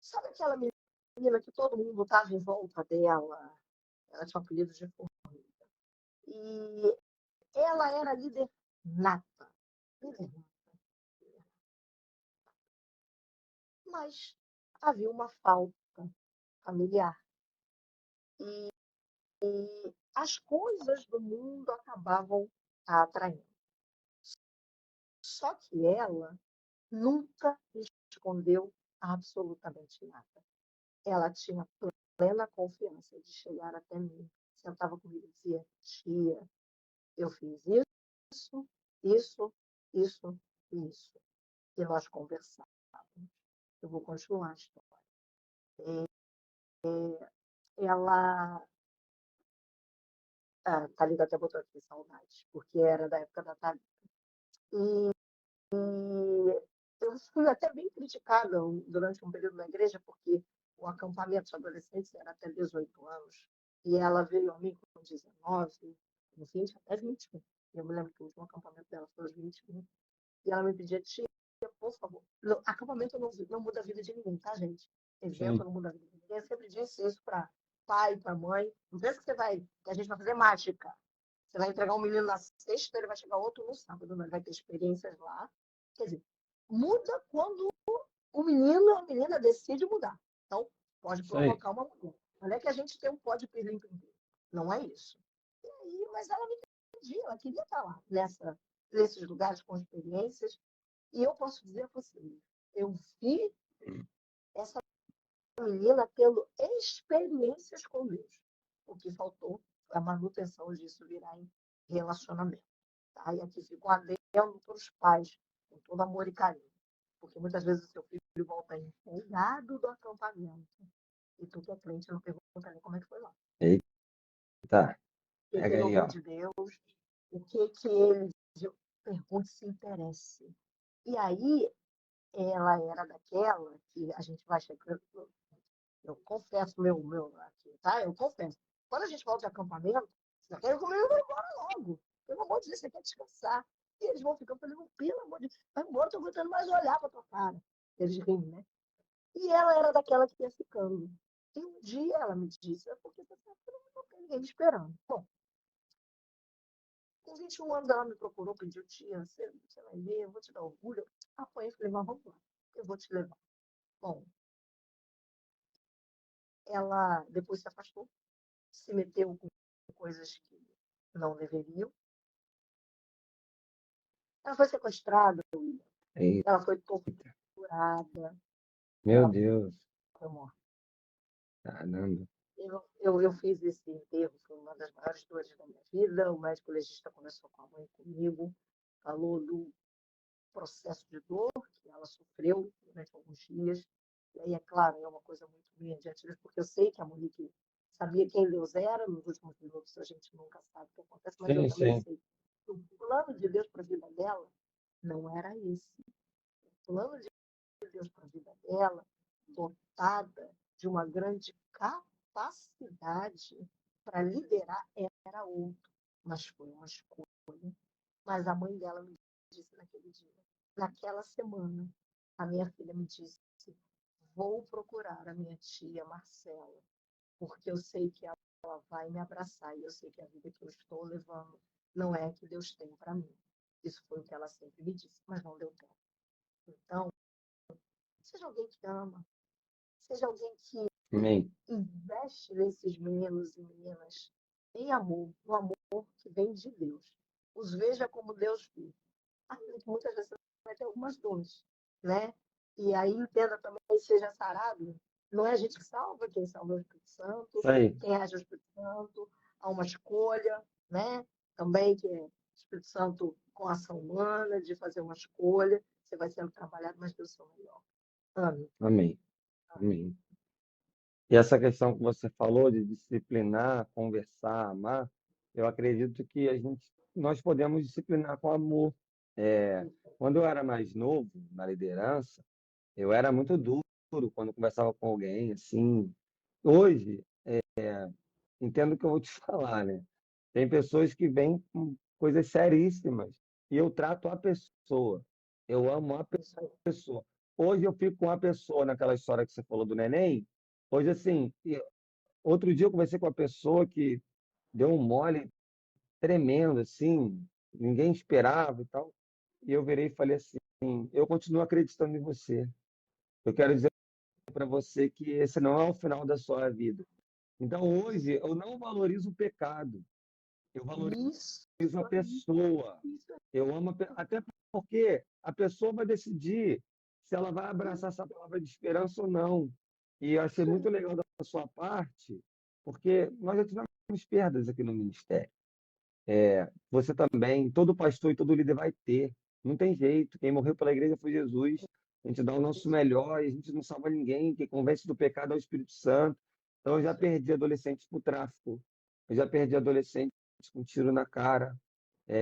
sabe aquela menina que todo mundo estava em volta dela? Ela tinha um apelido de formiga. E ela era líder nata. Líder nata. Mas havia uma falta familiar. E as coisas do mundo acabavam a atraindo. Só que ela nunca me escondeu absolutamente nada. Ela tinha plena confiança de chegar até mim, sentava comigo e dizia: tia, eu fiz isso, isso, isso e isso. E nós conversávamos. Eu vou continuar a história. Ela, a Thalita até botou aqui saudades, porque era da época da Thalita. E eu fui até bem criticada durante um período na igreja, porque o acampamento de adolescentes era até 18 anos. E ela veio a mim com 19, com 20, até 21. Eu me lembro que o último acampamento dela foi aos 21. E ela me pedia: tia, por favor. Acampamento não muda a vida de ninguém, tá, gente? Evento Sim, não muda a vida de ninguém. Eu sempre disse isso para pai, para mãe. Não pensa que a gente vai fazer mágica. Você vai entregar um menino na sexta, ele vai chegar outro no sábado, não, ele vai ter experiências lá. Quer dizer, muda quando o menino ou a menina decide mudar. Então, pode isso aí. provocar uma mudança. Não é que a gente tem um pode pirlim primeiro. Não é isso. E aí, mas ela me pedia, ela queria estar lá, nesses lugares com experiências. E eu posso dizer a você, eu vi essa menina tendo experiências com Deus. O que faltou foi a manutenção disso virar em relacionamento. Tá? E aqui fica um adendo para os pais, com todo amor e carinho. Porque muitas vezes o seu filho volta empolgado do acampamento. E tu que é crente não pergunta nem como é que foi lá. O Eita, que, que pega ele aí, ouviu ó. de Deus, o que, que ele pergunte, se interesse. E aí, ela era daquela que a gente vai chegando. Eu confesso meu aqui, tá? Eu confesso. Quando a gente volta de acampamento, você quer comer, eu vou embora logo. Pelo amor de Deus, você quer descansar. E eles vão ficando falando: pelo amor de Deus, vai embora, eu tô aguentando mais olhar pra tua cara. Eles riem, né? E ela era daquela que ia ficando. E um dia ela me disse: é porque você não tem ninguém me esperando. Bom, Com 21 anos ela me procurou, pediu: tia, você vai ver, eu vou te dar orgulho. Apoiei, falei: mas vamos lá, eu vou te levar. Bom, ela depois se afastou, se meteu com coisas que não deveriam. Ela foi sequestrada, Eita, ela foi torturada, meu ela Deus, foi morta. caramba. Eu fiz esse enterro, foi uma das maiores dores da minha vida. O médico legista conversou com a mãe comigo, falou do processo de dor que ela sofreu durante alguns dias. E aí, é claro, é uma coisa muito minha diante disso, porque eu sei que a Monique sabia quem Deus era. Nos últimos minutos a gente nunca sabe o que acontece, mas eu Sim, também sim. sei que o plano de Deus para a vida dela não era esse. O plano de Deus para a vida dela, dotada de uma grande capacidade para liderar, era outro. Mas foi uma escolha. Mas a mãe dela me disse naquele dia, naquela semana, a minha filha me disse: vou procurar a minha tia Marcela, porque eu sei que ela vai me abraçar e eu sei que a vida que eu estou levando não é a que Deus tem para mim. Isso foi o que ela sempre me disse, mas não deu tempo. Então, seja alguém que ama, seja alguém que Amém. investe nesses meninos e meninas em amor, no amor que vem de Deus. Os veja como Deus vê. Ainda que muitas vezes você vai ter algumas dores, né? E aí entenda também, seja sarado. Não é a gente que salva, quem salva é o Espírito Santo, Isso aí. quem age é o Espírito Santo, há uma escolha, né? Também que é o Espírito Santo com a ação humana, de fazer uma escolha, você vai sendo trabalhado, mas Deus é o melhor. Ame. Amém. Amém. E essa questão que você falou de disciplinar, conversar, amar, eu acredito que nós podemos disciplinar com amor. É, quando eu era mais novo, na liderança, eu era muito duro quando conversava com alguém, assim. Hoje, entendo o que eu vou te falar, né? Tem pessoas que vêm com coisas seríssimas e eu trato a pessoa. Eu amo a Isso aí. pessoa. Hoje eu fico com a pessoa naquela história que você falou do neném. Hoje, assim, outro dia eu conversei com uma pessoa que deu um mole tremendo, assim, ninguém esperava e tal. E eu virei e falei assim: eu continuo acreditando em você. Eu quero dizer para você que esse não é o final da sua vida. Então, hoje, eu não valorizo o pecado, eu valorizo Isso a aí. pessoa. Isso Eu amo, até porque a pessoa vai decidir se ela vai aí. abraçar essa palavra de esperança ou não. E eu achei Isso muito aí. legal da sua parte, porque nós já tivemos perdas aqui no ministério. Você também, todo pastor e todo líder vai ter. Não tem jeito. Quem morreu pela igreja foi Jesus. A gente dá o nosso Isso aí. melhor e a gente não salva ninguém. Quem convence do pecado é o Espírito Santo. Então, eu já Isso aí. perdi adolescentes para o tráfico. Eu já perdi adolescentes com tiro na cara.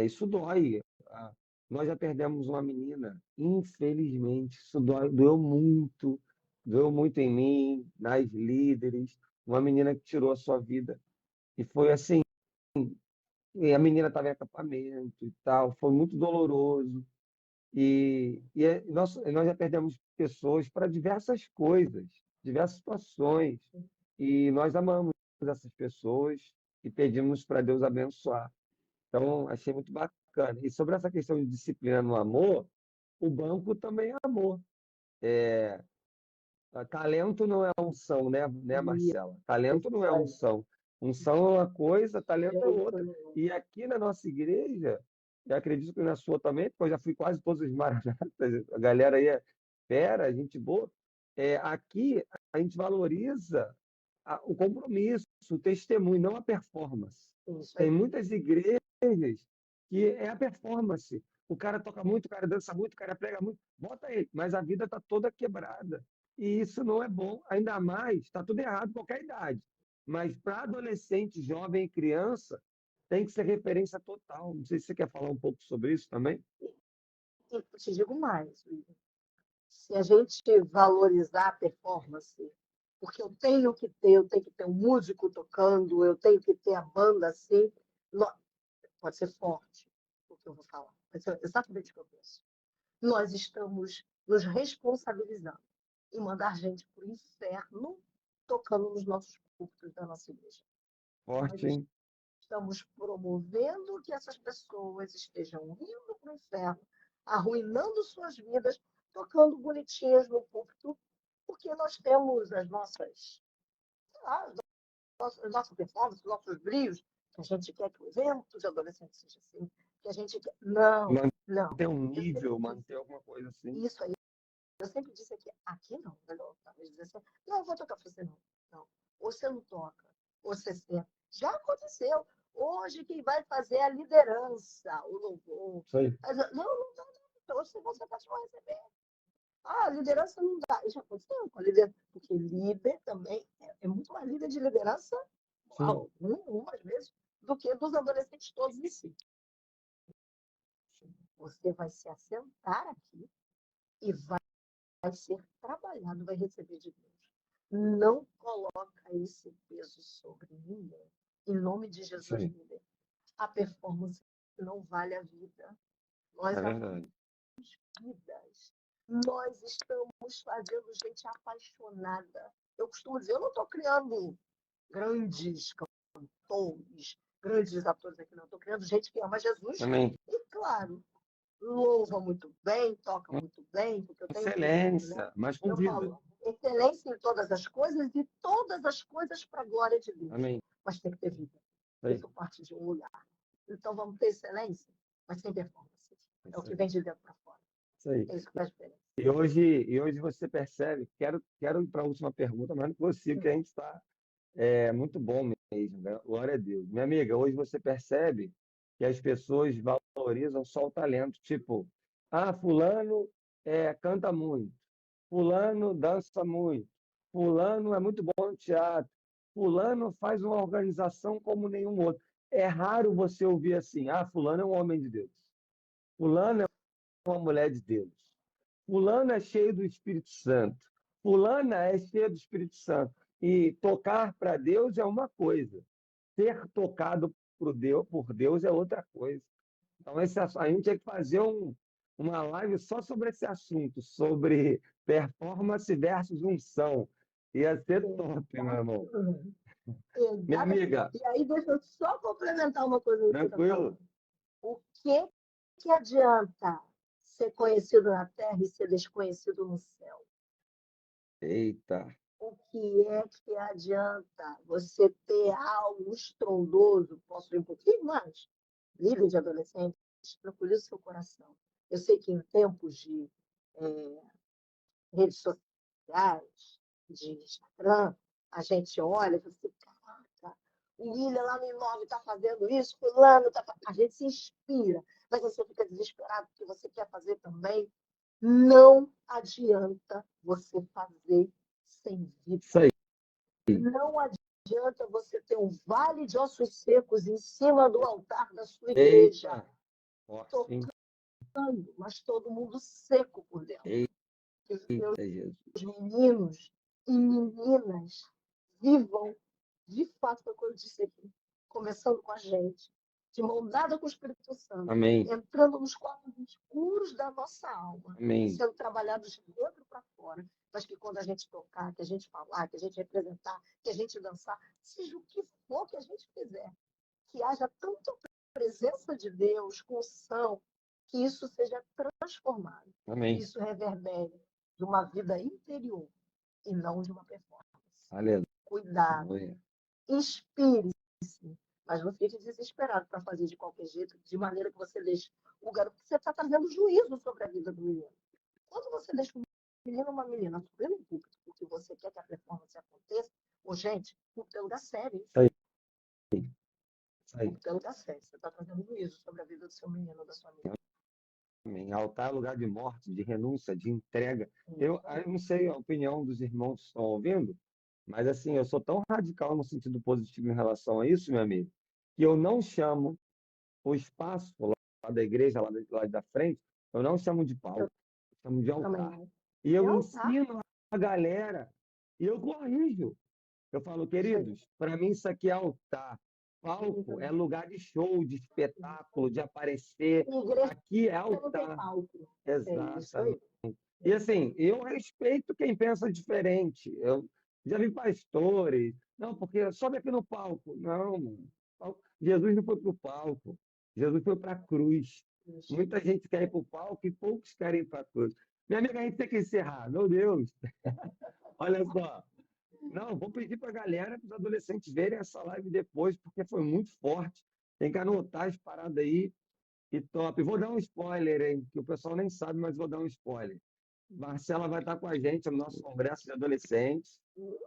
Isso dói. Ah, nós já perdemos uma menina, infelizmente. Isso dói, doeu muito em mim, nas líderes. Uma menina que tirou a sua vida. E foi assim. E a menina estava em acampamento e tal, foi muito doloroso. Nós já perdemos pessoas para diversas coisas, diversas situações. E nós amamos essas pessoas e pedimos para Deus abençoar. Então, achei muito bacana. E sobre essa questão de disciplina no amor, o banco também é amor. Talento não é unção, né, Marcela? Talento não Isso é aí. unção. Unção é uma coisa, talento é Jeito outra. nenhum. E aqui na nossa igreja, eu acredito que na sua também, porque eu já fui quase todos os maranatas, a galera aí é fera, gente boa. Aqui a gente valoriza o compromisso, o testemunho, não a performance. Isso Tem aí. muitas igrejas que é a performance. O cara toca muito, o cara dança muito, o cara prega muito, bota ele, mas a vida está toda quebrada. E isso não é bom, ainda mais, está tudo errado, qualquer idade. Mas para adolescente, jovem e criança, tem que ser referência total. Não sei se você quer falar um pouco sobre isso também. E te digo mais, William. Se a gente valorizar a performance, porque eu tenho que ter um músico tocando, eu tenho que ter a banda assim, pode ser forte o que eu vou falar, mas é exatamente o que eu penso. Nós estamos nos responsabilizando em mandar gente para o inferno tocando nos nossos cultos da nossa igreja. Nós Forte, hein? estamos promovendo que essas pessoas estejam indo para o inferno, arruinando suas vidas, tocando bonitinhas no púlpito, porque nós temos as nossas, sei lá, as nossas performances, os nossos brilhos, que a gente quer que o evento de adolescente seja assim, que a gente quer. Não, não. Manter um Eu sempre nível, disse manter alguma coisa assim. isso aí. Eu sempre disse aqui não, melhor, talvez dizer assim, não, eu vou tocar para você não. Não. Ou você não toca, ou você senta. Já aconteceu. Hoje quem vai fazer é a liderança, o louvor. Isso aí. Mas, não, não dá, não. Hoje você está só receber. Ah, a liderança não dá. Isso aconteceu com a liderança. Porque líder também é muito mais líder de liderança, Sim. algumas vezes, do que dos adolescentes todos em si. Você vai se assentar aqui e vai ser trabalhado, vai receber de Deus. Não coloca esse peso sobre ninguém. Em nome de Isso Jesus, aí. líder. A performance não vale a vida. Nós É verdade. vidas. Nós estamos fazendo gente apaixonada. Eu costumo dizer, eu não estou criando grandes cantores, grandes atores aqui, não. Estou criando gente que ama Jesus. Amém. E, claro, louva muito bem, toca muito bem, porque eu tenho visto, né? Excelência, mas com Eu vida. falo, excelência em todas as coisas e todas as coisas para a glória de Deus. Amém. Mas tem que ter vida. Isso aí. Isso parte de um lugar. Então vamos ter excelência, mas sem performance. É o que vem de dentro para fora. Isso aí. É isso que faz diferença. E hoje você percebe, quero ir para a última pergunta, mas não consigo, que a gente está muito bom mesmo, né? Glória a Deus. Minha amiga, hoje você percebe que as pessoas valorizam só o talento, tipo, fulano canta muito, fulano dança muito, fulano é muito bom no teatro, fulano faz uma organização como nenhum outro. É raro você ouvir assim, fulano é um homem de Deus, fulano é uma mulher de Deus. Fulano é cheio do Espírito Santo. Fulana é cheia do Espírito Santo. E tocar para Deus é uma coisa. Ser tocado por Deus é outra coisa. Então, a gente tinha que fazer uma live só sobre esse assunto, sobre performance versus unção. Ia ser top, meu irmão. Minha Exato. amiga, E aí, deixa eu só complementar uma coisa que você está tranquilo? falando. O que adianta ser conhecido na terra e ser desconhecido no céu? Eita, O que adianta você ter algo estrondoso? Posso ir um pouquinho mais? Líder de adolescente, tranquilize seu coração. Eu sei que em tempos de redes sociais, de Instagram, a gente olha e fala assim, caraca, o William lá no Inove está fazendo isso, fulano está fazendo. A gente se inspira, mas você fica desesperado porque você quer fazer também. Não adianta você fazer sem isso vida. aí. Não adianta você ter um vale de ossos secos em cima do altar da sua igreja, Eita, ó, sim. tocando, mas todo mundo seco por dentro. Que os Eita, Jesus. meninos e meninas vivam de fato a coisa de ser, começando com a gente, de mão dada com o Espírito Santo, Amém. entrando nos quartos escuros da nossa alma, Amém. sendo trabalhados de dentro para fora, mas que quando a gente tocar, que a gente falar, que a gente representar, que a gente dançar, seja o que for que a gente fizer, que haja tanta presença de Deus, com unção, que isso seja transformado, que Amém. isso reverbere de uma vida interior e não de uma performance. Aleluia. Cuidado, inspire-se, mas não fique desesperado para fazer de qualquer jeito, de maneira que você deixe o garoto, você está trazendo juízo sobre a vida do menino. Quando você deixa um menino ou uma menina subir no púlpito porque você quer que a performance aconteça, gente, púlpito é lugar sério. Isso aí. Isso aí. Púlpito é lugar sério. Você está trazendo juízo sobre a vida do seu menino ou da sua menina. Amém. Altar é lugar de morte, de renúncia, de entrega. Eu não sei a opinião dos irmãos que estão ouvindo, mas assim, eu sou tão radical no sentido positivo em relação a isso, meu amigo, que eu não chamo o espaço lá da igreja, lá da frente, eu não chamo de palco, eu chamo de Também altar. não. E eu É altar. ensino a galera, e eu corrijo. Eu falo, queridos, para mim isso aqui é altar. Palco é lugar de show, de espetáculo, de aparecer. Igreja Aqui é não tem altar. palco. É isso Exatamente. aí. E assim, eu respeito quem pensa diferente. Eu já vi pastores, não, porque sobe aqui no palco. Não, mano. Jesus não foi para o palco, Jesus foi para a cruz. Deus. Muita gente quer ir para o palco e poucos querem ir para a cruz. Minha amiga, a gente tem que encerrar. Meu Deus, olha só. Não, vou pedir para a galera, para os adolescentes verem essa live depois, porque foi muito forte. Tem que anotar as paradas aí e top. Vou dar um spoiler, hein, que o pessoal nem sabe, mas vou dar um spoiler. Marcela vai estar com a gente no nosso congresso de adolescentes.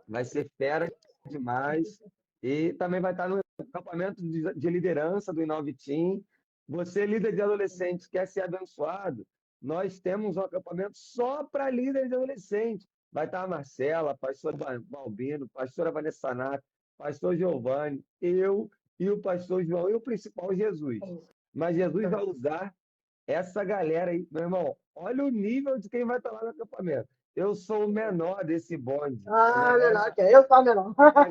Vai ser fera demais. E também vai estar no acampamento de liderança do Inove Team. Você, líder de adolescentes, quer ser abençoado? Nós temos um acampamento só para líderes de adolescentes. Vai estar a Marcela, pastor Balbino, pastora Vanessa Nato, pastor Giovanni, eu e o pastor João, e o principal, Jesus. Mas Jesus vai usar essa galera aí, meu irmão, olha o nível de quem vai estar lá no acampamento. Eu sou o menor desse bonde. Menor, que eu sou a menor. A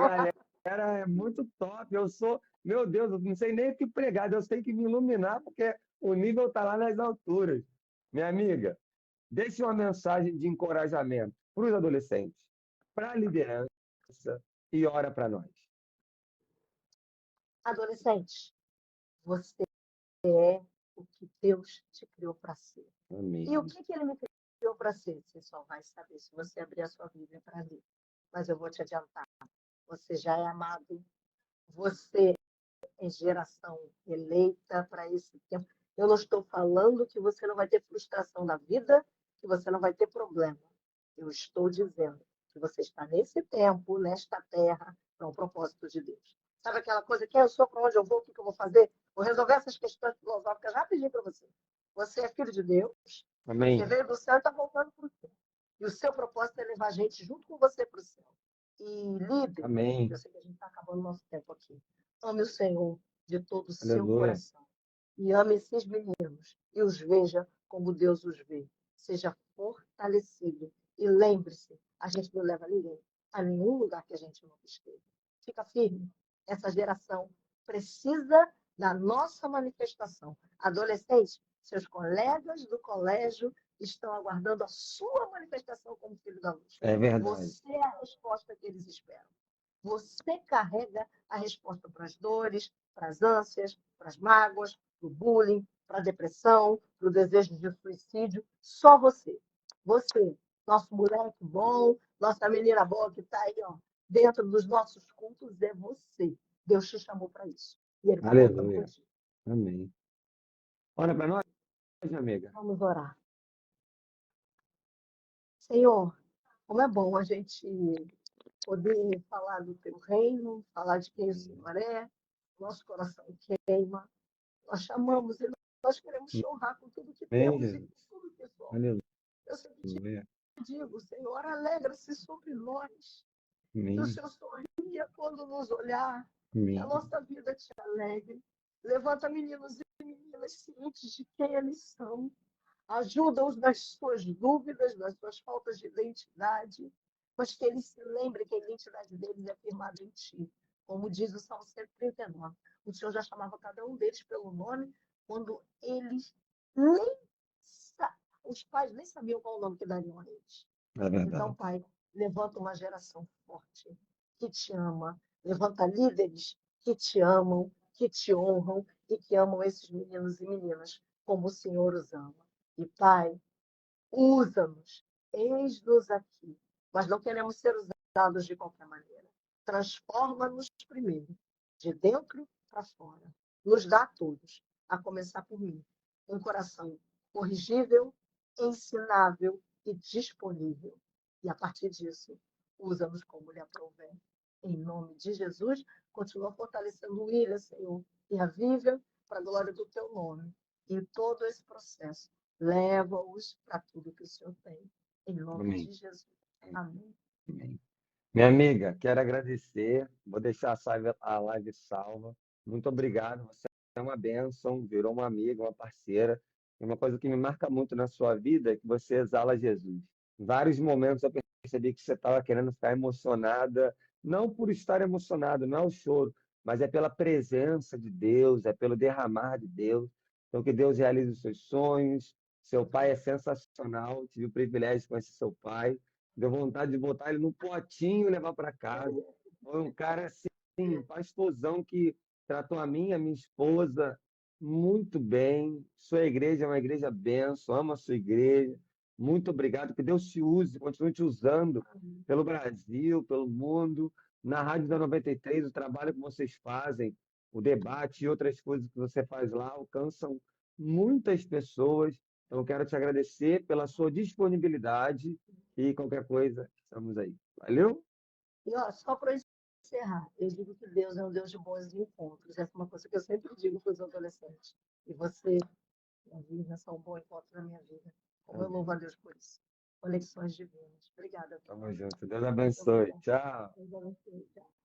galera é muito top. Eu sou, meu Deus, eu não sei nem o que pregar, Deus tem que me iluminar, porque o nível está lá nas alturas. Minha amiga, deixe uma mensagem de encorajamento para os adolescentes, para a liderança e ora para nós. Adolescente, você é o que Deus te criou para ser. Amém. E o que Ele me criou para ser? Você só vai saber se você abrir a sua Bíblia para ler. Mas eu vou te adiantar. Você já é amado. Você é geração eleita para esse tempo. Eu não estou falando que você não vai ter frustração na vida, que você não vai ter problema. Eu estou dizendo que você está nesse tempo, nesta terra, para um propósito de Deus. Sabe aquela coisa, quem eu sou, para onde eu vou, o que eu vou fazer? Vou resolver essas questões filosóficas rapidinho para você. Você é filho de Deus, Amém. você veio do céu e está voltando para o céu. E o seu propósito é levar a gente junto com você para o céu. E líder, Amém. eu sei que a gente está acabando o nosso tempo aqui. Ame o Senhor de todo o seu Aleluia. coração. E ame esses meninos e os veja como Deus os vê. Seja fortalecido. E lembre-se, a gente não leva ninguém a nenhum lugar que a gente não esteve. Fica firme. Essa geração precisa da nossa manifestação. Adolescentes, seus colegas do colégio estão aguardando a sua manifestação como filho da luz. É verdade. Você é a resposta que eles esperam. Você carrega a resposta para as dores, para as ânsias, para as mágoas, para o bullying, para a depressão, para o desejo de suicídio. Só você. Você, nosso moleque bom, nossa menina boa que está aí, ó, dentro dos nossos cultos, é você. Deus te chamou para isso. E Ele está contando Aleluia. contigo. Amém. Ora para nós, amiga. Vamos orar. Senhor, como é bom a gente poder falar do teu reino, falar de quem o Senhor é, nosso coração queima, nós chamamos e nós queremos te honrar com tudo que Amém, temos e Jesus. com tudo que somos. Aleluia. Eu sempre te digo, Senhor, alegra-se sobre nós. Amém. Que o Senhor sorria quando nos olhar, que Amém. a nossa vida te alegre. Levanta meninos e meninas cientes de quem eles são. Ajuda-os nas suas dúvidas, nas suas faltas de identidade, mas que eles se lembrem que a identidade deles é firmada em ti. Como diz o Salmo 139, o Senhor já chamava cada um deles pelo nome, quando eles nem os pais nem sabiam qual o nome que dariam a eles. É verdade. Então, Pai, levanta uma geração forte, que te ama. Levanta líderes que te amam, que te honram e que amam esses meninos e meninas como o Senhor os ama. E, Pai, usa-nos, eis-nos aqui. Mas não queremos ser usados de qualquer maneira. Transforma-nos primeiro, de dentro para fora. Nos dá a todos, a começar por mim, um coração corrigível, ensinável e disponível. E, a partir disso, usa-nos como lhe aprouver. Em nome de Jesus, continua fortalecendo o William, Senhor, e a Vivian, para a glória do teu nome. E todo esse processo, leva-os para tudo que o Senhor tem. Em nome Amém. de Jesus. Amém. Amém. Minha amiga, quero agradecer. Vou deixar a live salva. Muito obrigado. Você é uma bênção, virou uma amiga, uma parceira. E uma coisa que me marca muito na sua vida é que você exala Jesus. Em vários momentos eu percebi que você estava querendo ficar emocionada, não por estar emocionado, não é o choro, mas é pela presença de Deus, é pelo derramar de Deus. Então, que Deus realize os seus sonhos. Seu pai é sensacional. Tive o privilégio de conhecer seu pai. Deu vontade de botar ele no potinho e levar para casa. Foi um cara assim, pastorzão que tratou a mim e a minha esposa muito bem. Sua igreja é uma igreja bênção, amo a sua igreja. Muito obrigado, que Deus te use, continue te usando pelo Brasil, pelo mundo. Na Rádio da 93, o trabalho que vocês fazem, o debate e outras coisas que você faz lá alcançam muitas pessoas. Então, eu quero te agradecer pela sua disponibilidade e qualquer coisa, estamos aí. Valeu? E ó, só para encerrar, eu digo que Deus é um Deus de bons encontros. Essa é uma coisa que eu sempre digo para os adolescentes. E você, minha vida, são um bom encontro na minha vida. Como eu Amém. louvo a Deus por isso. Conexões divinas. Obrigada, Tamo viu? junto. Deus Muito abençoe. obrigada. Tchau. Deus abençoe. Tchau.